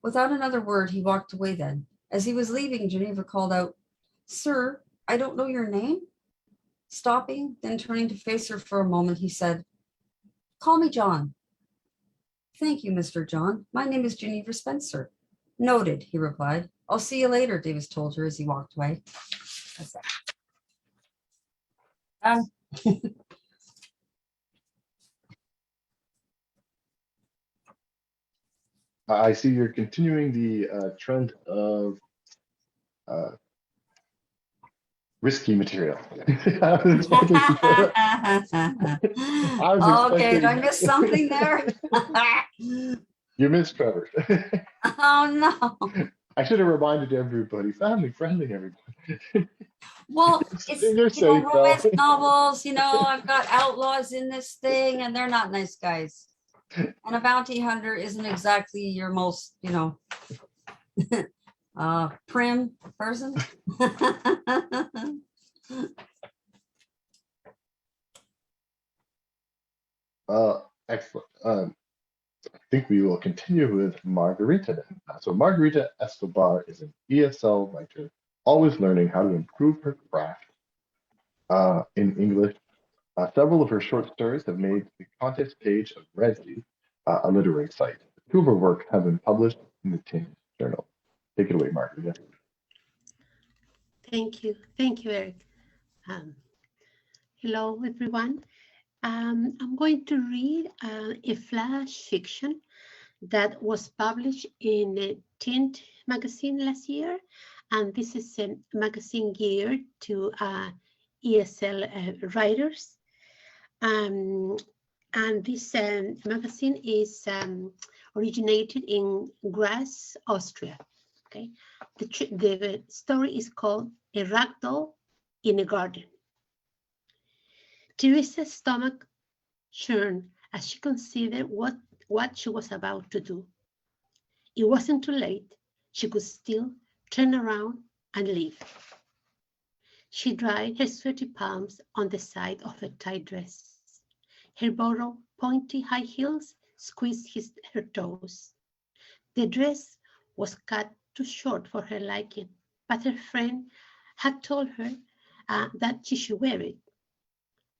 Without another word, he walked away then. As he was leaving, Geneva called out, Sir, I don't know your name. Stopping, then turning to face her for a moment, he said, Call me John. Thank you, Mr. John. My name is Geneva Spencer. Noted, he replied. I'll see you later, Davis told her as he walked away. That's that. I see you're continuing the trend of risky material. I was Okay, did I miss something there? You missed Trevor. Oh, no. I should have reminded everybody, family friendly, everybody. Well, it's, You're safe, Belle. romance novels, I've got outlaws in this thing and they're not nice guys. And a bounty hunter isn't exactly your most, prim person. Excellent. I think we will continue with Margarita then. So Margarita Escobar is an ESL writer, always learning how to improve her craft in English. Several of her short stories have made the contest page of Resy, a literary site. Two of her works have been published in the Tin Journal. Take it away, Margarita. Thank you, Erik. Hello, everyone. I'm going to read a flash fiction that was published in a Tint magazine last year, and this is a magazine geared to ESL writers. And this magazine is originated in Graz, Austria. Okay, the story is called A Ragdoll in a Garden. Teresa's stomach churned as she considered what she was about to do. It wasn't too late. She could still turn around and leave. She dried her sweaty palms on the side of her tight dress. Her borrowed pointy high heels squeezed her toes. The dress was cut too short for her liking, but her friend had told her that she should wear it.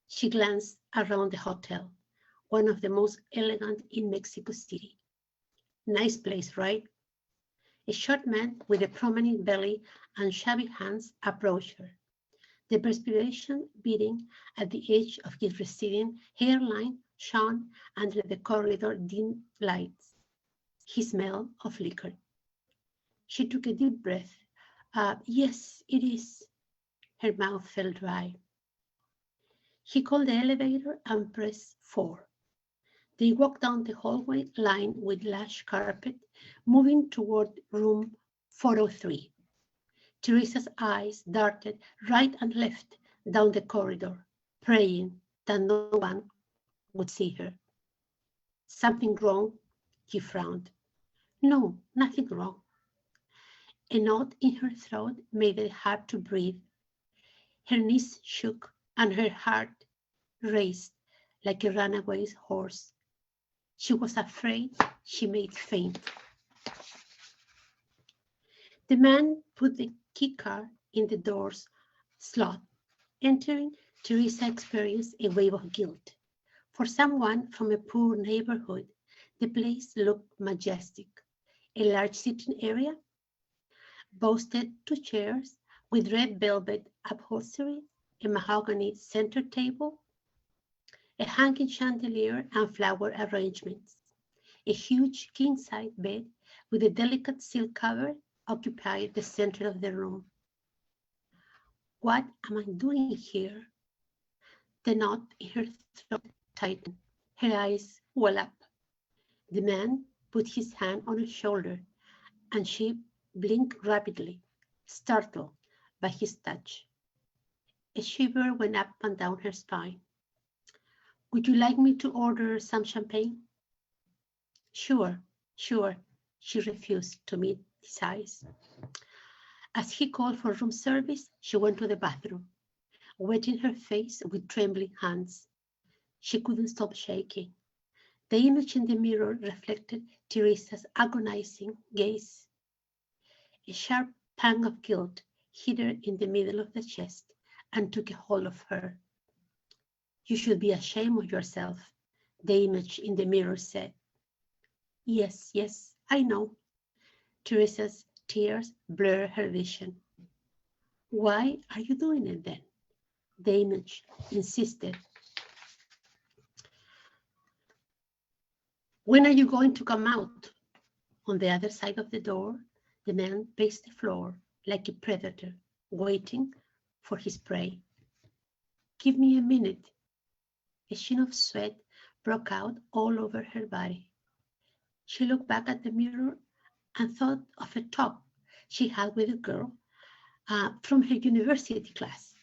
She glanced around the hotel, one of the most elegant in Mexico City. Nice place, right? A short man with a prominent belly and shabby hands approached her, the perspiration beading at the edge of his receding hairline shone under the corridor dim lights. He smelled of liquor. She took a deep breath. Yes, it is. Her mouth felt dry. He called the elevator and pressed 4. They walked down the hallway lined with lush carpet, moving toward room 403. Teresa's eyes darted right and left down the corridor, praying that no one would see her. Something wrong? He frowned. No, nothing wrong. A knot in her throat made it hard to breathe. Her knees shook and her heart raced like a runaway horse. She was afraid she might faint. The man put the key card in the door's slot. Entering, Teresa experienced a wave of guilt. For someone from a poor neighborhood, the place looked majestic. A large sitting area boasted 2 chairs with red velvet upholstery, a mahogany center table, a hanging chandelier and flower arrangements. A huge king-size bed with a delicate silk cover occupied the center of the room. What am I doing here? The knot in her throat tightened. Her eyes well up. The man put his hand on her shoulder, and she blinked rapidly, startled by his touch. A shiver went up and down her spine. Would you like me to order some champagne? Sure. She refused to meet his eyes. As he called for room service, she went to the bathroom, wetting her face with trembling hands. She couldn't stop shaking. The image in the mirror reflected Teresa's agonizing gaze. A sharp pang of guilt hit her in the middle of the chest and took a hold of her. You should be ashamed of yourself, the image in the mirror said. Yes, I know. Teresa's tears blurred her vision. Why are you doing it then? The image insisted. When are you going to come out? On the other side of the door, the man paced the floor like a predator, waiting for his prey. Give me a minute. A sheen of sweat broke out all over her body. She looked back at the mirror and thought of a talk she had with a girl from her university class.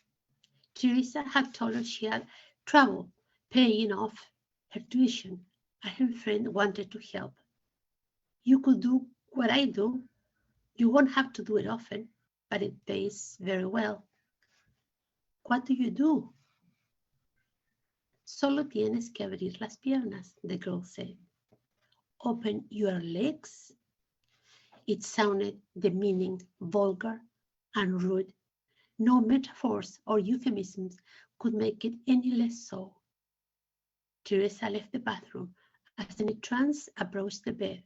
Teresa had told her she had trouble paying off her tuition, and her friend wanted to help. You could do what I do. You won't have to do it often, but it pays very well. What do you do? Solo tienes que abrir las piernas, the girl said. Open your legs. It sounded demeaning, vulgar, and rude. No metaphors or euphemisms could make it any less so. Teresa left the bathroom as in a trance approached the bed.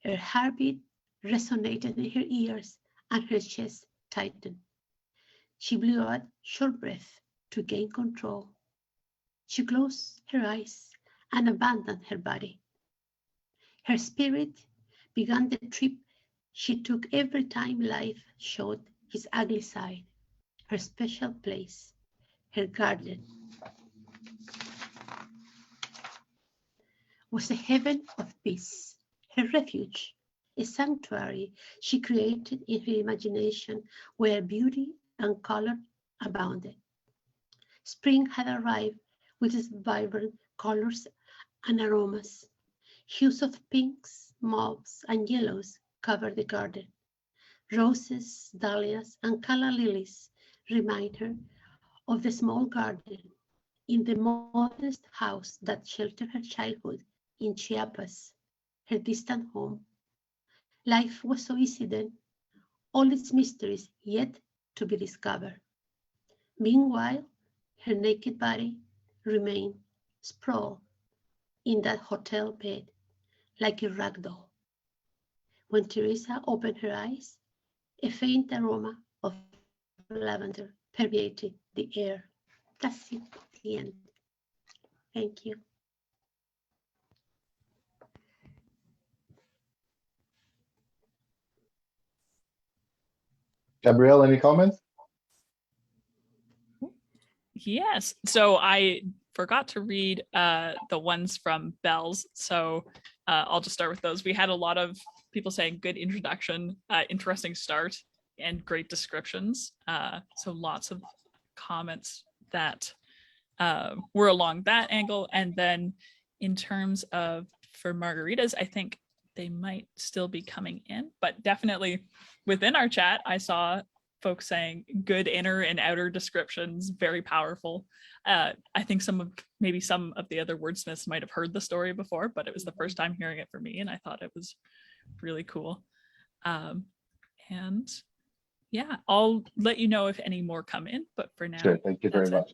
Her heartbeat resonated in her ears and her chest tightened. She blew out short breath to gain control. She closed her eyes and abandoned her body. Her spirit began the trip she took every time life showed his ugly side, her special place, her garden, was a heaven of peace, her refuge, a sanctuary she created in her imagination where beauty and color abounded. Spring had arrived with its vibrant colors and aromas. Hues of pinks, mauves, and yellows covered the garden. Roses, dahlias, and calla lilies remind her of the small garden in the modest house that sheltered her childhood in Chiapas, her distant home. Life was so easy then, all its mysteries yet to be discovered. Meanwhile, her naked body remained sprawled in that hotel bed like a rag doll. When Teresa opened her eyes, a faint aroma of lavender permeated the air. That's it, the end. Thank you. Gabrielle, any comments? Yes. So I forgot to read the ones from Belle's. So I'll just start with those. We had a lot of people saying good introduction, interesting start, and great descriptions. So lots of comments that were along that angle. And then in terms of for margaritas, I think they might still be coming in, but definitely within our chat, I saw folks saying good inner and outer descriptions, very powerful. I think maybe some of the other wordsmiths might have heard the story before, but it was the first time hearing it for me, and I thought it was really cool. And yeah, I'll let you know if any more come in, but for now, Sure, thank you very much.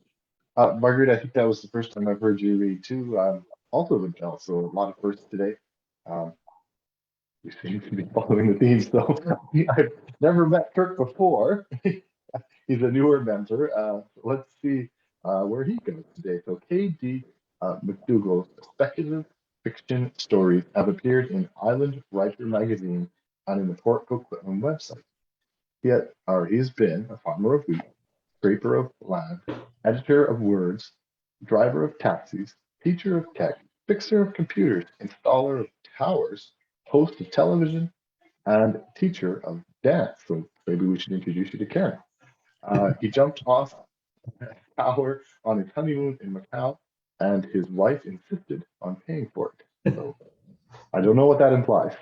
Margarita, I think that was the first time I've heard you read too, also with Belle, so a lot of firsts today. You seem to be following the theme, so I've never met Kirk before. He's a newer member. Let's see where he goes today. So K.D. McDougall's speculative fiction stories have appeared in Island Writer magazine and in the Port Coquitlam website. He's been a farmer of wheat, scraper of land, editor of words, driver of taxis, teacher of tech, fixer of computers, installer of towers, host of television, and teacher of dance. So maybe we should introduce you to Karen. He jumped off a tower on his honeymoon in Macau, and his wife insisted on paying for it. So I don't know what that implies.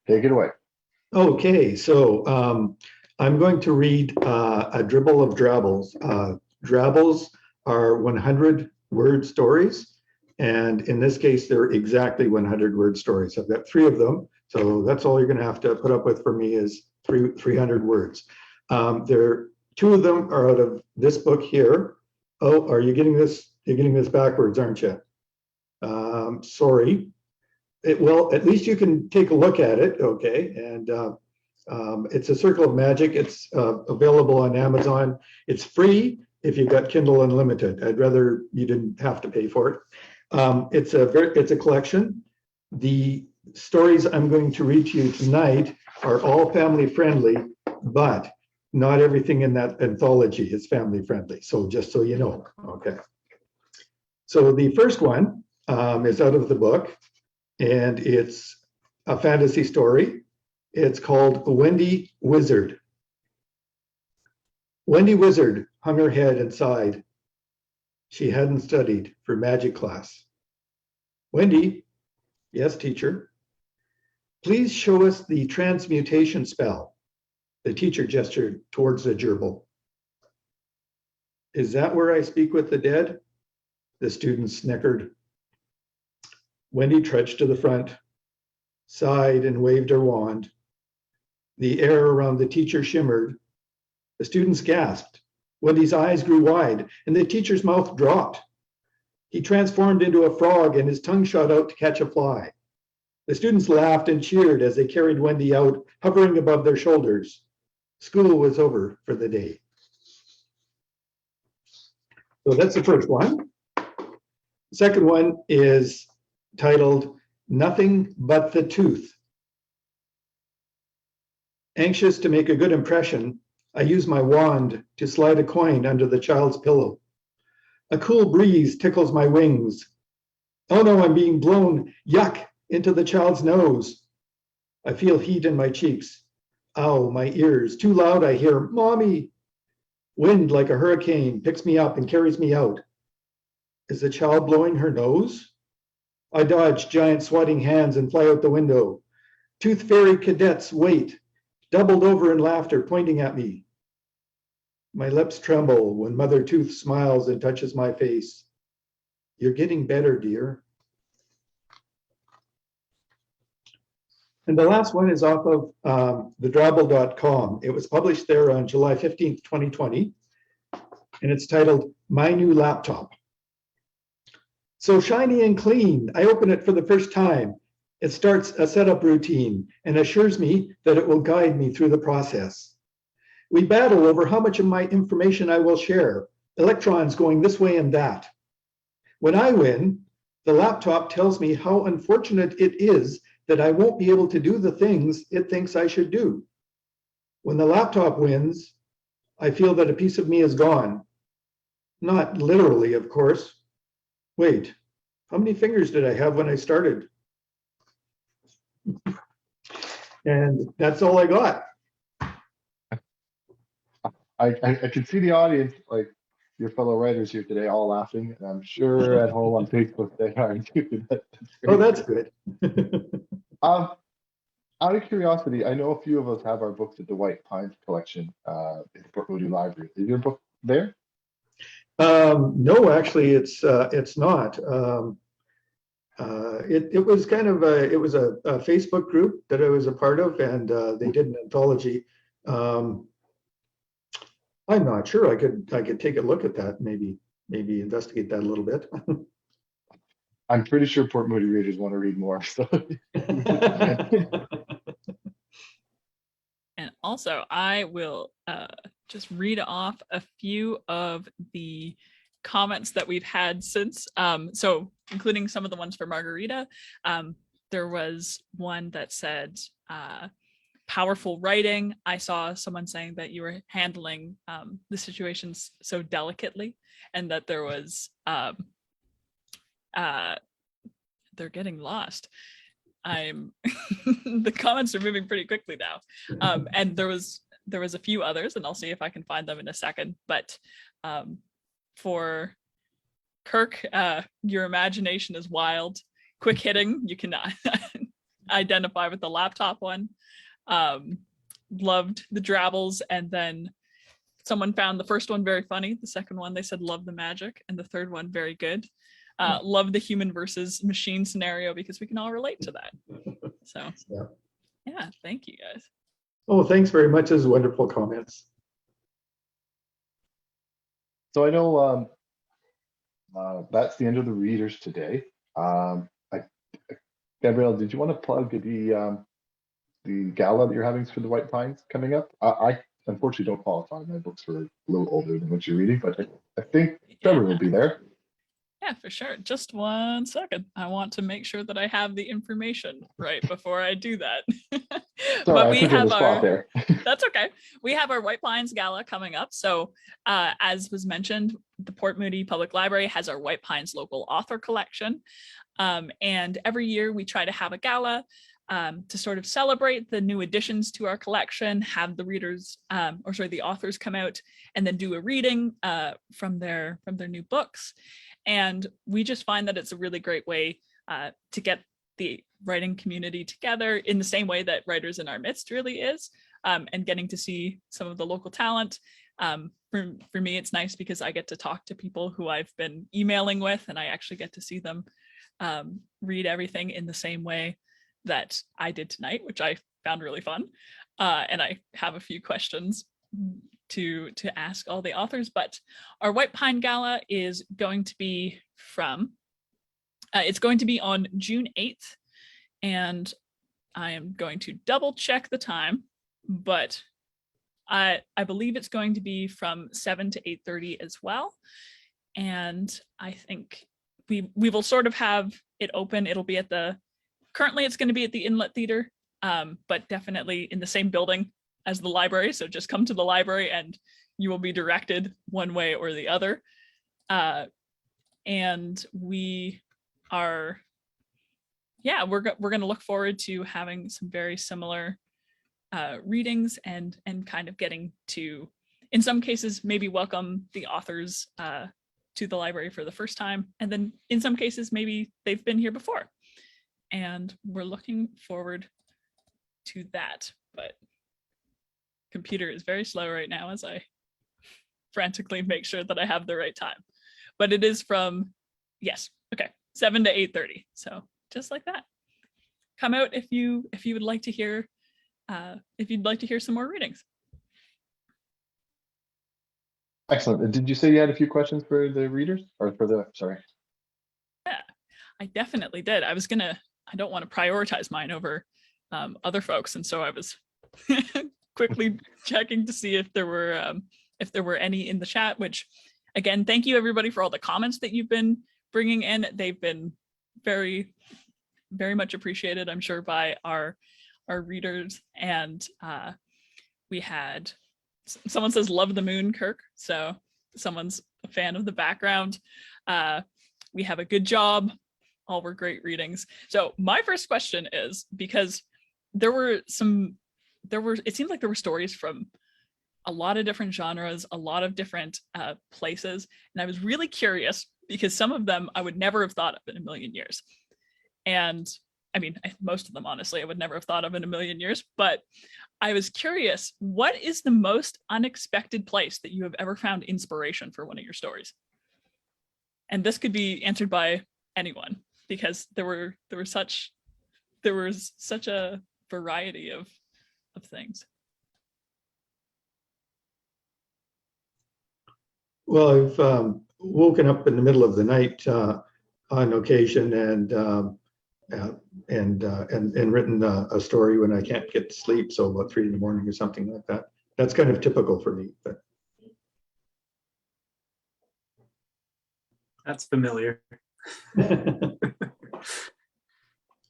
Take it away. Okay, so I'm going to read a dribble of drabbles. Drabbles are 100-word stories. And in this case, they're exactly 100-word stories. I've got 3 of them. So that's all you're going to have to put up with for me is 300 words. 2 of them are out of this book here. Oh, are you getting this? You're getting this backwards, aren't you? Sorry. Well, at least you can take a look at it. Okay. And it's A Circle of Magic. It's available on Amazon. It's free if you've got Kindle Unlimited. I'd rather you didn't have to pay for it. It's a collection. The stories I'm going to read to you tonight are all family friendly, but not everything in that anthology is family friendly. So just so you know, okay. So the first one is out of the book, and it's a fantasy story. It's called Wendy Wizard. Wendy Wizard hung her head and sighed. She hadn't studied for magic class. Wendy, yes, teacher. Please show us the transmutation spell. The teacher gestured towards the gerbil. Is that where I speak with the dead? The student snickered. Wendy trudged to the front, sighed and waved her wand. The air around the teacher shimmered. The students gasped. Wendy's eyes grew wide and the teacher's mouth dropped. He transformed into a frog and his tongue shot out to catch a fly. The students laughed and cheered as they carried Wendy out, hovering above their shoulders. School was over for the day. So that's the first one. The second one is titled Nothing But the Tooth. Anxious to make a good impression, I use my wand to slide a coin under the child's pillow. A cool breeze tickles my wings. Oh no, I'm being blown, yuck, into the child's nose. I feel heat in my cheeks. Ow, my ears. Too loud, I hear, Mommy. Wind like a hurricane picks me up and carries me out. Is the child blowing her nose? I dodge giant swatting hands and fly out the window. Tooth fairy cadets wait, doubled over in laughter, pointing at me. My lips tremble when Mother Tooth smiles and touches my face. You're getting better, dear. And the last one is off of thedrabble.com. It was published there on July 15th, 2020, and it's titled My New Laptop. So shiny and clean, I open it for the first time. It starts a setup routine and assures me that it will guide me through the process. We battle over how much of my information I will share, electrons going this way and that. When I win, the laptop tells me how unfortunate it is that I won't be able to do the things it thinks I should do. When the laptop wins, I feel that a piece of me is gone. Not literally, of course. Wait, how many fingers did I have when I started? And that's all I got. I can see the audience, like your fellow writers here today, all laughing, and I'm sure at home on Facebook they are too. Oh, that's good. Out of curiosity, I know a few of us have our books at the White Pines collection in the Port Moody Library. Is your book there? No, actually, it's not. It was kind of a Facebook group that I was a part of, and they did an anthology. I'm not sure. I could take a look at that. Maybe investigate that a little bit. I'm pretty sure Port Moody readers want to read more. So. And also, I will just read off a few of the comments that we've had since. So including some of the ones for Margarita. There was one that said, powerful writing. I saw someone saying that you were handling the situations so delicately, and that there was they're getting lost. The comments are moving pretty quickly now. And there was a few others, and I'll see if I can find them in a second. But for Kirk, your imagination is wild, quick hitting. You can identify with the laptop one. Loved the drabbles, and then someone found the first one very funny. The second one, they said love the magic, and the third one very good. Love the human versus machine scenario because we can all relate to that. So yeah, thank you guys. Oh, thanks very much. Those wonderful comments. So I know that's the end of the readers today. Gabrielle, did you want to plug the gala that you're having for the White Pines coming up? I unfortunately don't qualify. My books were a little older than what you're reading, but I think Trevor will be there. Yeah, for sure. Just 1 second. I want to make sure that I have the information right before I do that. Sorry, I we put you on have the spot our, there. that's okay. We have our White Pines Gala coming up. So as was mentioned, the Port Moody Public Library has our White Pines local author collection. And every year we try to have a gala to sort of celebrate the new additions to our collection, have the readers, the authors come out and then do a reading from their new books. And we just find that it's a really great way to get the writing community together in the same way that Writers in Our Midst really is, and getting to see some of the local talent. For me, it's nice because I get to talk to people who I've been emailing with, and I actually get to see them read everything in the same way that I did tonight, which I found really fun. And I have a few questions to ask all the authors, but our White Pine Gala is going to be it's going to be on June 8th, and I am going to double check the time, but I believe it's going to be from 7 to 8:30 as well. And I think we will sort of have it open. It'll be currently it's going to be at the Inlet Theater, but definitely in the same building as the library. So just come to the library and you will be directed one way or the other. And we are, we're going to look forward to having some very similar readings and kind of getting to, in some cases, maybe welcome the authors to the library for the first time. And then in some cases, maybe they've been here before. And we're looking forward to that. But computer is very slow right now as I frantically make sure that I have the right time. But it is from, 7 to 8:30. So just like that. Come out if you would like to hear some more readings. Excellent. And did you say you had a few questions for the readers or sorry? Yeah, I definitely did. I don't want to prioritize mine over other folks. And so I was quickly checking to see if there were any in the chat, which again, thank you everybody for all the comments that you've been bringing in. They've been very, very much appreciated, I'm sure, by our readers. And we had, someone says, love the moon, Kirk. So someone's a fan of the background. We have a good job. All were great readings. So my first question is, because it seemed like there were stories from a lot of different genres, a lot of different places. And I was really curious because some of them I would never have thought of in a million years. And I mean, most of them, honestly, I would never have thought of in a million years, but I was curious, what is the most unexpected place that you have ever found inspiration for one of your stories? And this could be answered by anyone, because there was such a variety of things. Well, I've woken up in the middle of the night on occasion and written a story when I can't get to sleep, so about 3 a.m. or something like that. That's kind of typical for me. But That's familiar.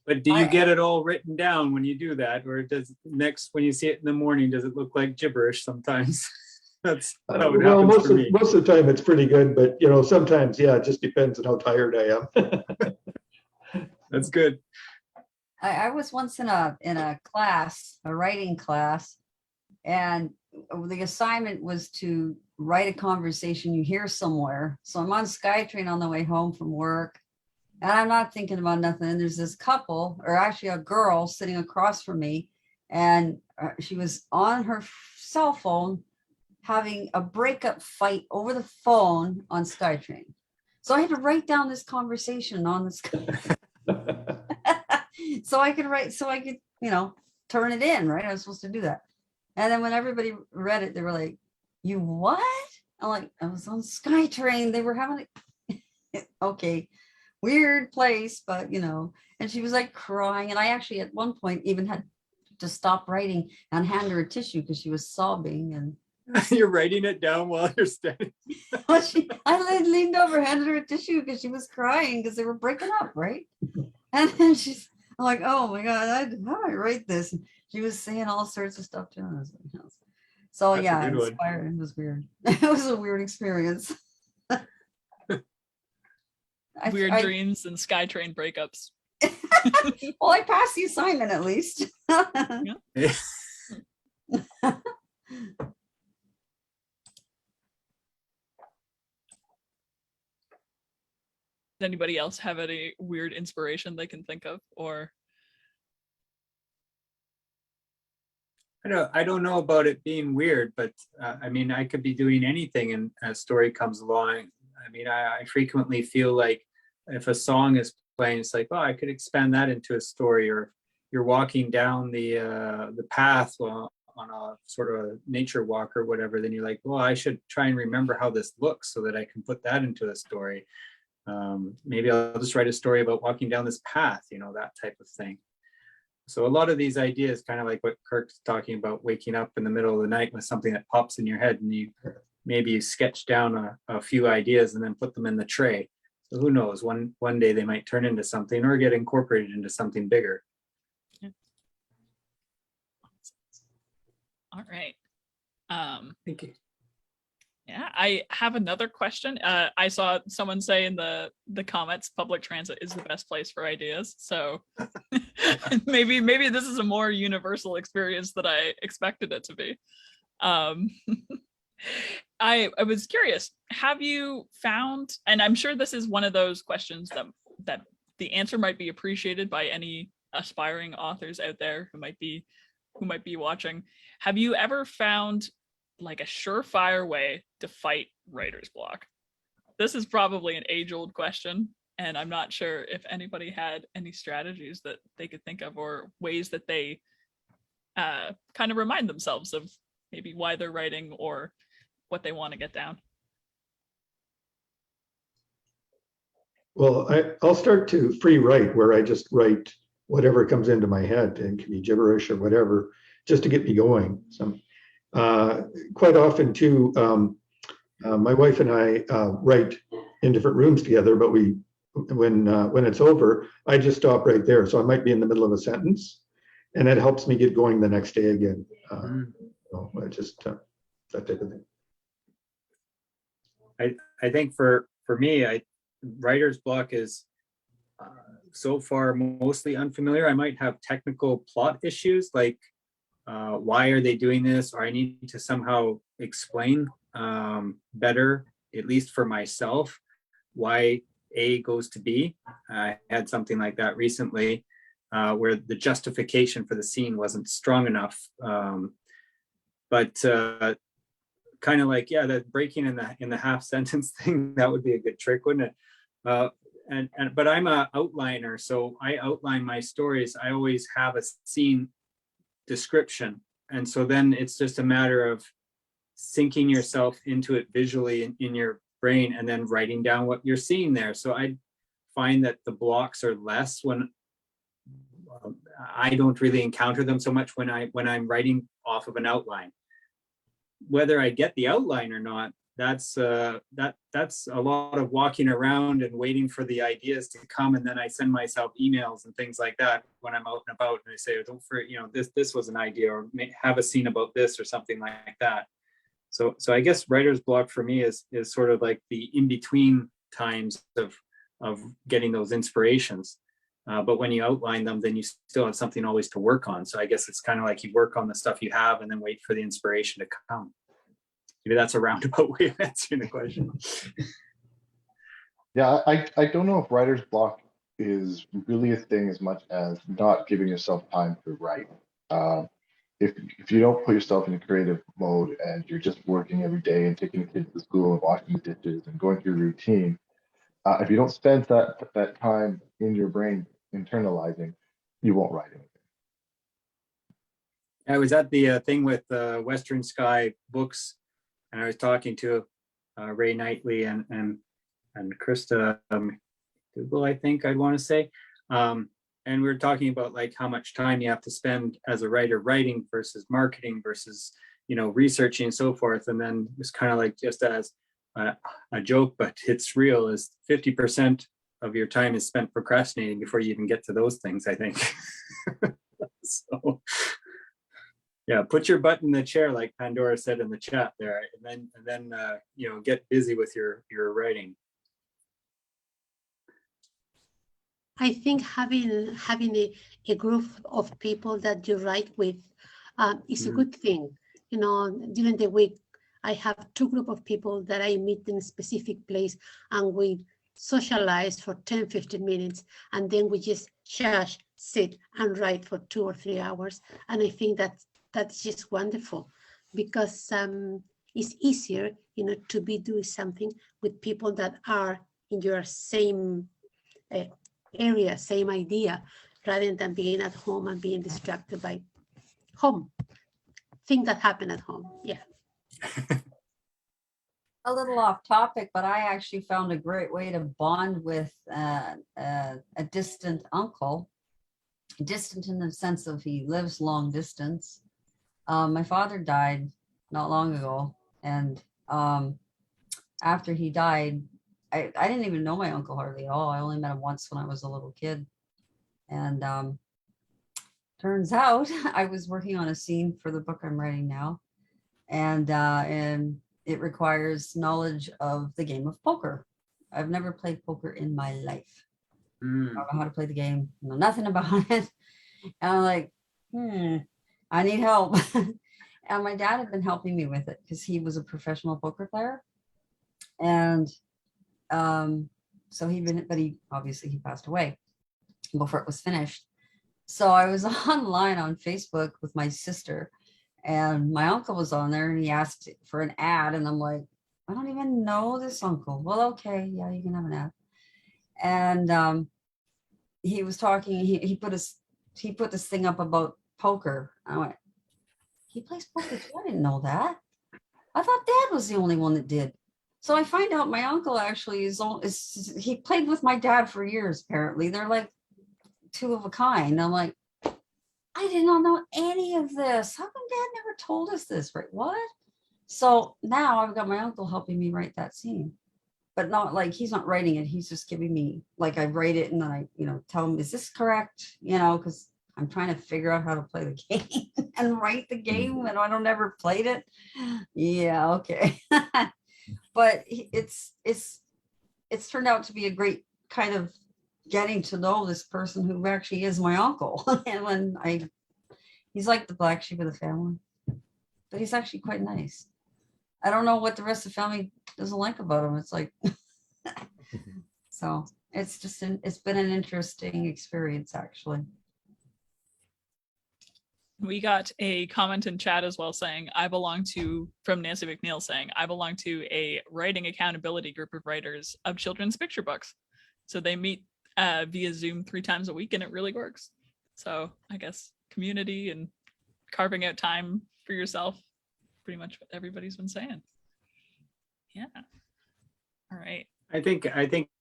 But do you get it all written down when you do that, or when you see it in the morning, does it look like gibberish sometimes? That's how it happens most for me. Most of the time it's pretty good, but sometimes, it just depends on how tired I am. That's good. I was once in a class, a writing class, and the assignment was to write a conversation you hear somewhere. So I'm on SkyTrain on the way home from work, and I'm not thinking about nothing. And there's this couple, or actually a girl, sitting across from me, and she was on her cell phone having a breakup fight over the phone on SkyTrain. So I had to write down this conversation on the Sky. so I could, turn it in, right? I was supposed to do that. And then when everybody read it, they were like, you what? I'm like, I was on SkyTrain. They were having it. Okay, weird place, but and she was like crying. And I actually at one point even had to stop writing and hand her a tissue because she was sobbing. And You're writing it down while you're standing. Well, I leaned over, handed her a tissue because she was crying because they were breaking up, right? And then I'm like, oh my God, how do I write this? And she was saying all sorts of stuff to him. So That's a yeah, good one. inspired. It was weird. It was a weird experience. Weird I, dreams and SkyTrain breakups. well, I passed the assignment at least. Does anybody else have any weird inspiration they can think of? Or I don't know about it being weird, but I mean, I could be doing anything and a story comes along. I mean, I frequently feel like if a song is playing, it's like, oh, I could expand that into a story. Or you're walking down the path on a sort of a nature walk or whatever, then you're like, well, I should try and remember how this looks so that I can put that into a story. Maybe I'll just write a story about walking down this path, that type of thing. So a lot of these ideas, kind of like what Kirk's talking about, waking up in the middle of the night with something that pops in your head, and you sketch down a few ideas and then put them in the tray. So who knows, one day they might turn into something or get incorporated into something bigger. all right. Thank you. Yeah, I have another question. I saw someone say in the comments, public transit is the best place for ideas. So maybe this is a more universal experience than I expected it to be. I was curious, have you found, and I'm sure this is one of those questions that the answer might be appreciated by any aspiring authors out there who might be watching. Have you ever found like a surefire way to fight writer's block? This is probably an age-old question, and I'm not sure if anybody had any strategies that they could think of or ways that they kind of remind themselves of maybe why they're writing or what they want to get down. Well, I'll start to free write, where I just write whatever comes into my head, and it can be gibberish or whatever, just to get me going. So quite often too, my wife and I write in different rooms together, but when it's over, I just stop right there. So I might be in the middle of a sentence, and it helps me get going the next day again. Just that type of thing. I think for me, writer's block is so far mostly unfamiliar. I might have technical plot issues, like why are they doing this, or I need to somehow explain better, at least for myself, why A goes to B. I had something like that recently, where the justification for the scene wasn't strong enough. But kind of like, yeah, that breaking in the half sentence thing, that would be a good trick, wouldn't it? But I'm an outliner, so I outline my stories. I always have a scene description, and so then it's just a matter of sinking yourself into it visually in your brain, and then writing down what you're seeing there. So I find that the blocks are less when I don't really encounter them so much when I'm writing off of an outline. Whether I get the outline or not, that's a lot of walking around and waiting for the ideas to come, and then I send myself emails and things like that when I'm out and about, and I say, don't forget, this was an idea, or have a scene about this or something like that. So I guess writer's block for me is sort of like the in-between times of getting those inspirations. But when you outline them, then you still have something always to work on. So I guess it's kind of like you work on the stuff you have and then wait for the inspiration to come. Maybe that's a roundabout way of answering the question. Yeah, I don't know if writer's block is really a thing as much as not giving yourself time to write. If you don't put yourself in a creative mode and you're just working every day and taking the kids to school and washing the dishes and going through routine, if you don't spend that time in your brain internalizing, you won't write anything. I was at the thing with Western Sky Books, and I was talking to Ray Knightley and Krista Google, I think I'd want to say. And we were talking about like how much time you have to spend as a writer writing versus marketing versus researching and so forth. And then it's kind of like, just as a joke, but it's real, is 50% of your time is spent procrastinating before you even get to those things, I think. So yeah, put your butt in the chair, like Pandora said in the chat there, and then get busy with your writing. I think having a group of people that you write with is a good thing. During the week, I have 2 groups of people that I meet in a specific place, and we socialize for 10-15 minutes, and then we just sit and write for 2 or 3 hours. And I think that's just wonderful, because it's easier, to be doing something with people that are in your same area, same idea, rather than being at home and being distracted by things that happen at home. Yeah. A little off topic, but I actually found a great way to bond with a distant uncle. Distant in the sense of he lives long distance. My father died not long ago, and after he died, I didn't even know my uncle hardly at all. I only met him once when I was a little kid. And turns out I was working on a scene for the book I'm writing now. And it requires knowledge of the game of poker. I've never played poker in my life. I don't know how to play the game, know nothing about it. And I'm like, I need help. And my dad had been helping me with it because he was a professional poker player. And so he obviously passed away before it was finished. So I was online on Facebook with my sister, and my uncle was on there, and he asked for an ad, and I'm like, I don't even know this uncle. Well, okay, yeah, you can have an ad. And he was talking, he put this thing up about poker. I went, he plays poker too? I didn't know that. I thought Dad was the only one that did. So I find out my uncle actually he played with my dad for years, apparently. They're like 2 of a kind. I'm like, I did not know any of this. How come Dad never told us this? Right? What? So now I've got my uncle helping me write that scene, but not like he's not writing it. He's just giving me, like, I write it and then I, tell him, is this correct? Because I'm trying to figure out how to play the game and write the game, and I don't ever played it. Yeah, okay. But it's turned out to be a great kind of getting to know this person who actually is my uncle. And he's like the black sheep of the family, but he's actually quite nice. I don't know what the rest of the family doesn't like about him. It's like, so it's been an interesting experience, actually. We got a comment in chat as well saying, from Nancy McNeil saying, I belong to a writing accountability group of writers of children's picture books. So they meet via Zoom 3 times a week, and it really works. So I guess community and carving out time for yourself, pretty much what everybody's been saying. Yeah. All right. I think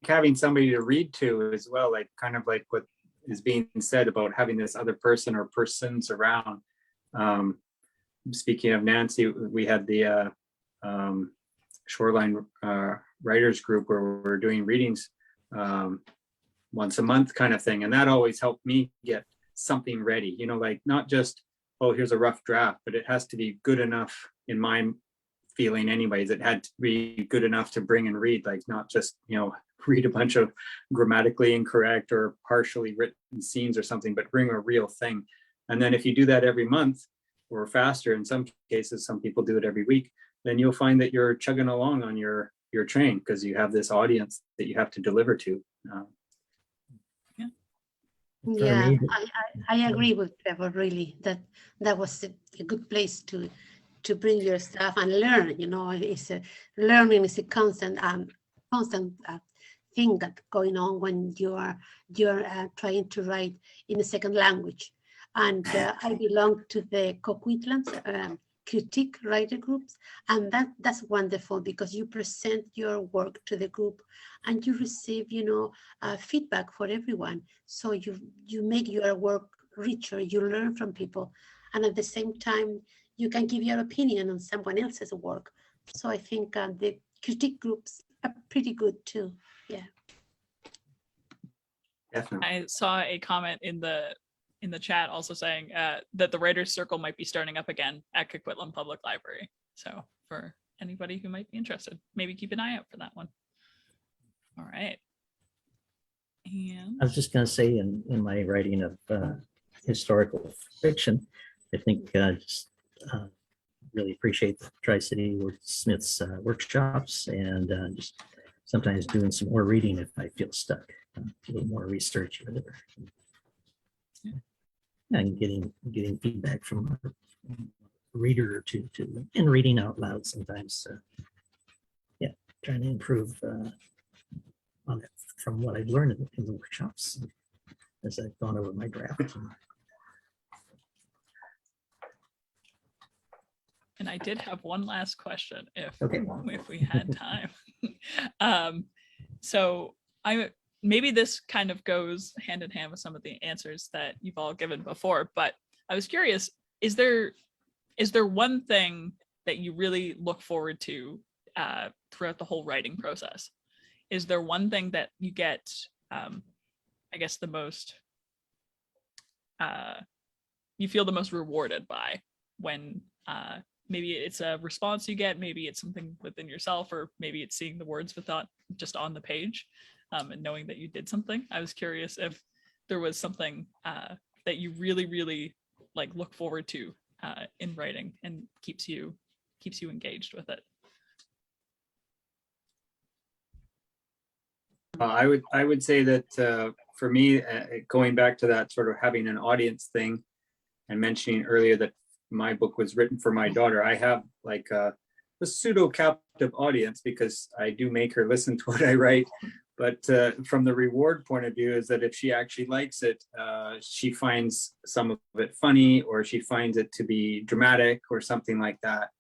having somebody to read to as well, like kind of like what is being said about having this other person or persons around. Speaking of Nancy, we had the Shoreline Writers Group where we're doing readings once a month kind of thing. And that always helped me get something ready, like not just, oh, here's a rough draft, but it has to be good enough in my feeling anyways. It had to be good enough to bring and read, like not just, read a bunch of grammatically incorrect or partially written scenes or something, but bring a real thing. And then if you do that every month or faster, in some cases, some people do it every week, then you'll find that you're chugging along on your train because you have this audience that you have to deliver to. Yeah, I agree with Trevor, really, that was a good place to bring your stuff and learn. Learning is a constant thing that's going on when you're trying to write in a second language. And I belong to the Coquitlam's critique writer groups, and that's wonderful because you present your work to the group and you receive feedback for everyone, so you make your work richer, you learn from people, and at the same time you can give your opinion on someone else's work. So I think the critique groups are pretty good too. Yeah. Definitely. I saw a comment in the chat also saying that the Writers Circle might be starting up again at Coquitlam Public Library. So for anybody who might be interested, maybe keep an eye out for that one. All right. And I was just going to say in my writing of historical fiction, I think just really appreciate the Tri-City Wordsmiths workshops, and just sometimes doing some more reading if I feel stuck, a little more research or whatever. And getting feedback from a reader or two too, and reading out loud sometimes. Yeah, trying to improve on it from what I've learned in the workshops as I've gone over my draft. And I did have one last question if Okay. if we had time. So maybe this kind of goes hand in hand with some of the answers that you've all given before, but I was curious, is there one thing that you really look forward to throughout the whole writing process? Is there one thing that you get, I guess, the most, you feel the most rewarded by when maybe it's a response you get, maybe it's something within yourself, or maybe it's seeing the words with thought just on the page and knowing that you did something? I was curious if there was something that you really, really like look forward to in writing and keeps you engaged with it. I would say that for me, going back to that sort of having an audience thing and mentioning earlier that my book was written for my daughter, I have like a pseudo captive audience because I do make her listen to what I write. But from the reward point of view is that if she actually likes it, she finds some of it funny, or she finds it to be dramatic or something like that.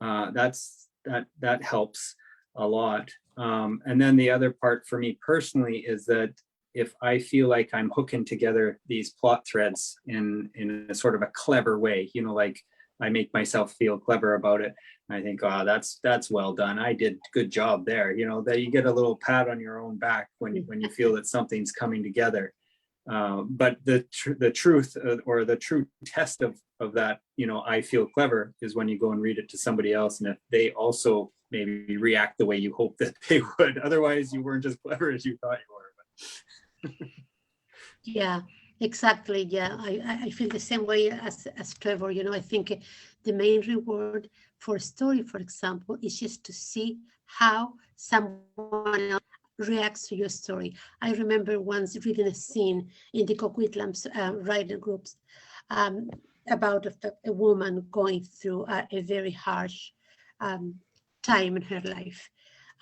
That helps a lot. And then the other part for me personally is that if I feel like I'm hooking together these plot threads in a sort of a clever way, you know, like I make myself feel clever about it. I think, oh, that's well done. I did good job there. You know, that you get a little pat on your own back when you feel that something's coming together. But the truth or the true test of that, you know, I feel clever is when you go and read it to somebody else, and if they also maybe react the way you hope that they would. Otherwise, you weren't as clever as you thought you were. Yeah, exactly. Yeah, I feel the same way as Trevor. You know, I think the main reward for a story, for example, is just to see how someone else reacts to your story. I remember once reading a scene in the Coquitlam's writer groups about a woman going through a very harsh time in her life.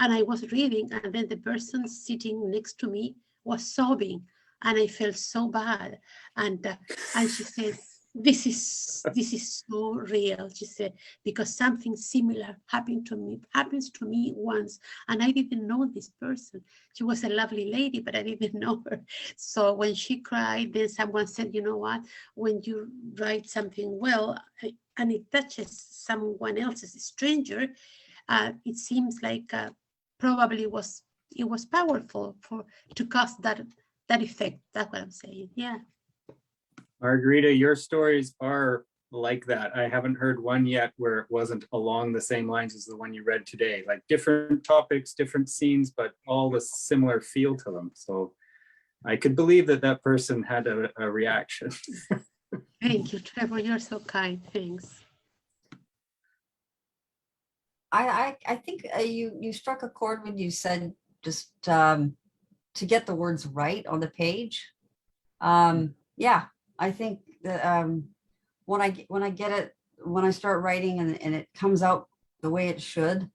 And I was reading, and then the person sitting next to me was sobbing, and I felt so bad. And she said, "This is so real." She said, because something similar happens to me once, and I didn't know this person. She was a lovely lady, but I didn't know her. So when she cried, then someone said, "You know what? When you write something well, and it touches someone else's stranger, it seems like probably it was powerful to cause that effect." That's what I'm saying. Yeah. Margarita, your stories are like that. I haven't heard one yet where it wasn't along the same lines as the one you read today. Like different topics, different scenes, but all the similar feel to them. So I could believe that person had a reaction. Thank you, Trevor. You're so kind. Thanks. I think you struck a chord when you said just to get the words right on the page. Yeah, I think that when I get it, when I start writing and it comes out the way it should,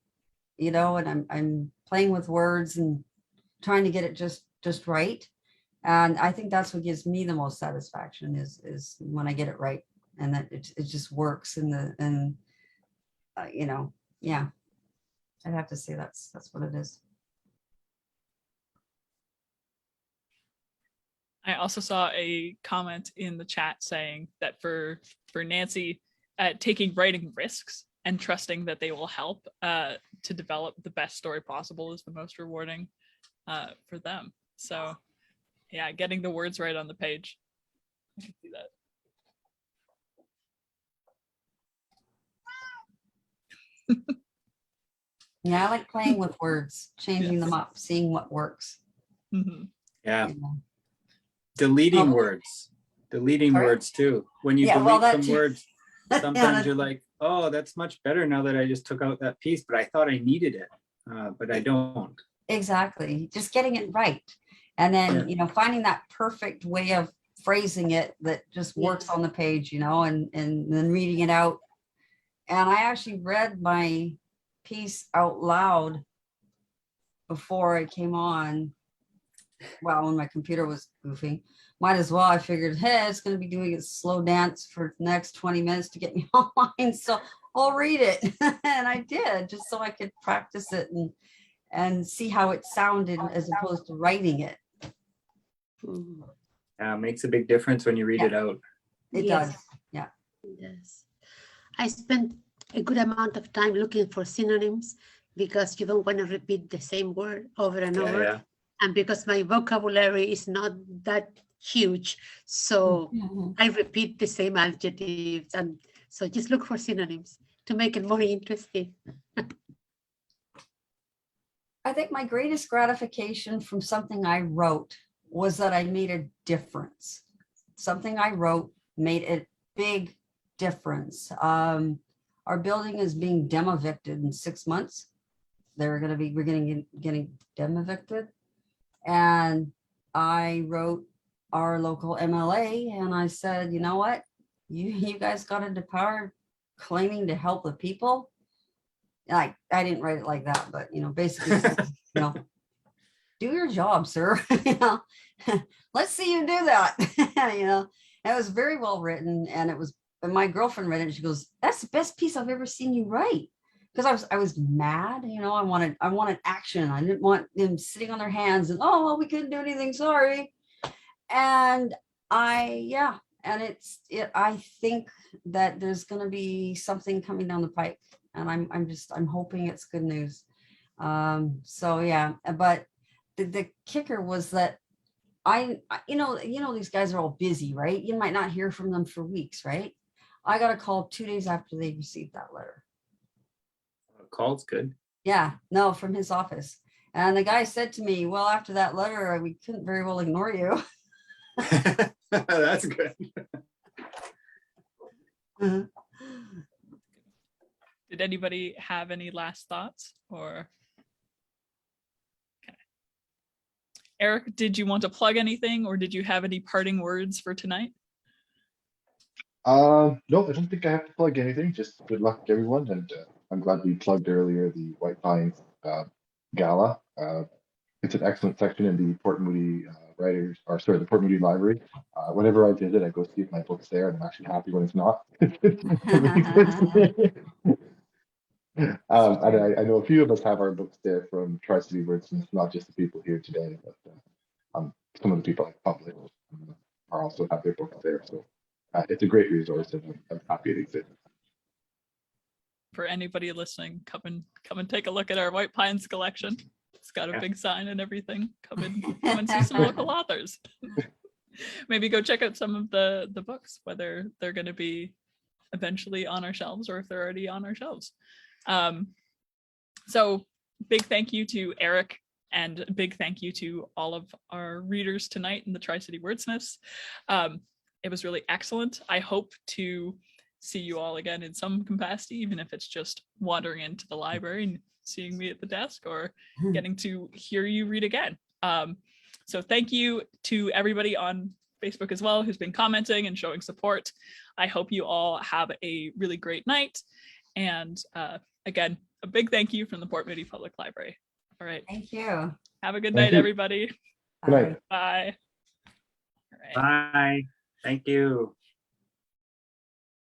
you know, and I'm playing with words and trying to get it just right. And I think that's what gives me the most satisfaction is when I get it right and that it just works and you know, yeah, I'd have to say that's what it is. I also saw a comment in the chat saying that for Nancy, taking writing risks and trusting that they will help to develop the best story possible is the most rewarding for them. So yeah, getting the words right on the page. I can see that. Yeah, I like playing with words, changing them up, seeing what works. Mm-hmm. Yeah. You know. Deleting Oh. words. Deleting Sorry? words too. When you Yeah, delete well, that some too. words, Yeah, sometimes you're like, oh, that's much better now that I just took out that piece, but I thought I needed it, but I don't. exactly. Just getting it right. And then, finding that perfect way of phrasing it that just works on the page, and then reading it out. And I actually read my piece out loud before it came on. Well, when my computer was goofing, might as well. I figured, hey, it's going to be doing a slow dance for the next 20 minutes to get me online. So I'll read it. And I did, just so I could practice it and see how it sounded as opposed to writing it. Makes a big difference when you read it out. It Yes. does. Yeah. Yes. I spent a good amount of time looking for synonyms because you don't want to repeat the same word over and over. Yeah. And because my vocabulary is not that huge, so I repeat the same adjectives. And so just look for synonyms to make it more interesting. I think my greatest gratification from something I wrote was that I made a difference. Something I wrote made a big difference. Our building is being demo-evicted in 6 months. We're getting demo-evicted. And I wrote our local MLA and I said, you know what? You guys got into power claiming to help the people. I didn't write it like that, but basically, do your job, sir. Let's see you do that. It was very well written, and my girlfriend read it and she goes, that's the best piece I've ever seen you write. Because I was mad, I wanted action. I didn't want them sitting on their hands and, oh, well, we couldn't do anything, sorry. And I think that there's going to be something coming down the pike, and I'm hoping it's good news. So yeah, but the kicker was that these guys are all busy, right? You might not hear from them for weeks, right? I got a call 2 days after they received that letter. Call's good. Yeah, no, from his office. And the guy said to me, well, after that letter, we couldn't very well ignore you. That's good. Did anybody have any last thoughts? Or okay. Erik, did you want to plug anything, or did you have any parting words for tonight? No, I don't think I have to plug anything. Just good luck to everyone, and I'm glad we plugged earlier the White Pines Gala. It's an excellent section in the Port Moody the Port Moody Library. Whenever I visit, I go see if my book's there, and I'm actually happy when it's not. And I know a few of us have our books there from Tri-City Wordsmiths, not just the people here today, but some of the people I publish are also have their books there. So it's a great resource, and I'm happy it exists. For anybody listening, come and take a look at our White Pines collection. It's got a big sign and everything. Come and see some local authors. Maybe go check out some of the books, whether they're going to be eventually on our shelves or if they're already on our shelves. So big thank you to Erik, and big thank you to all of our readers tonight in the Tri-City Wordsmiths. It was really excellent. I hope to see you all again in some capacity, even if it's just wandering into the library and seeing me at the desk, or getting to hear you read again. So thank you to everybody on Facebook as well who's been commenting and showing support. I hope you all have a really great night. And again, a big thank you from the Port Moody Public Library. All right. Thank you. Have a good Thank night, you. everybody. Good night. Bye. All right. Bye. Thank you.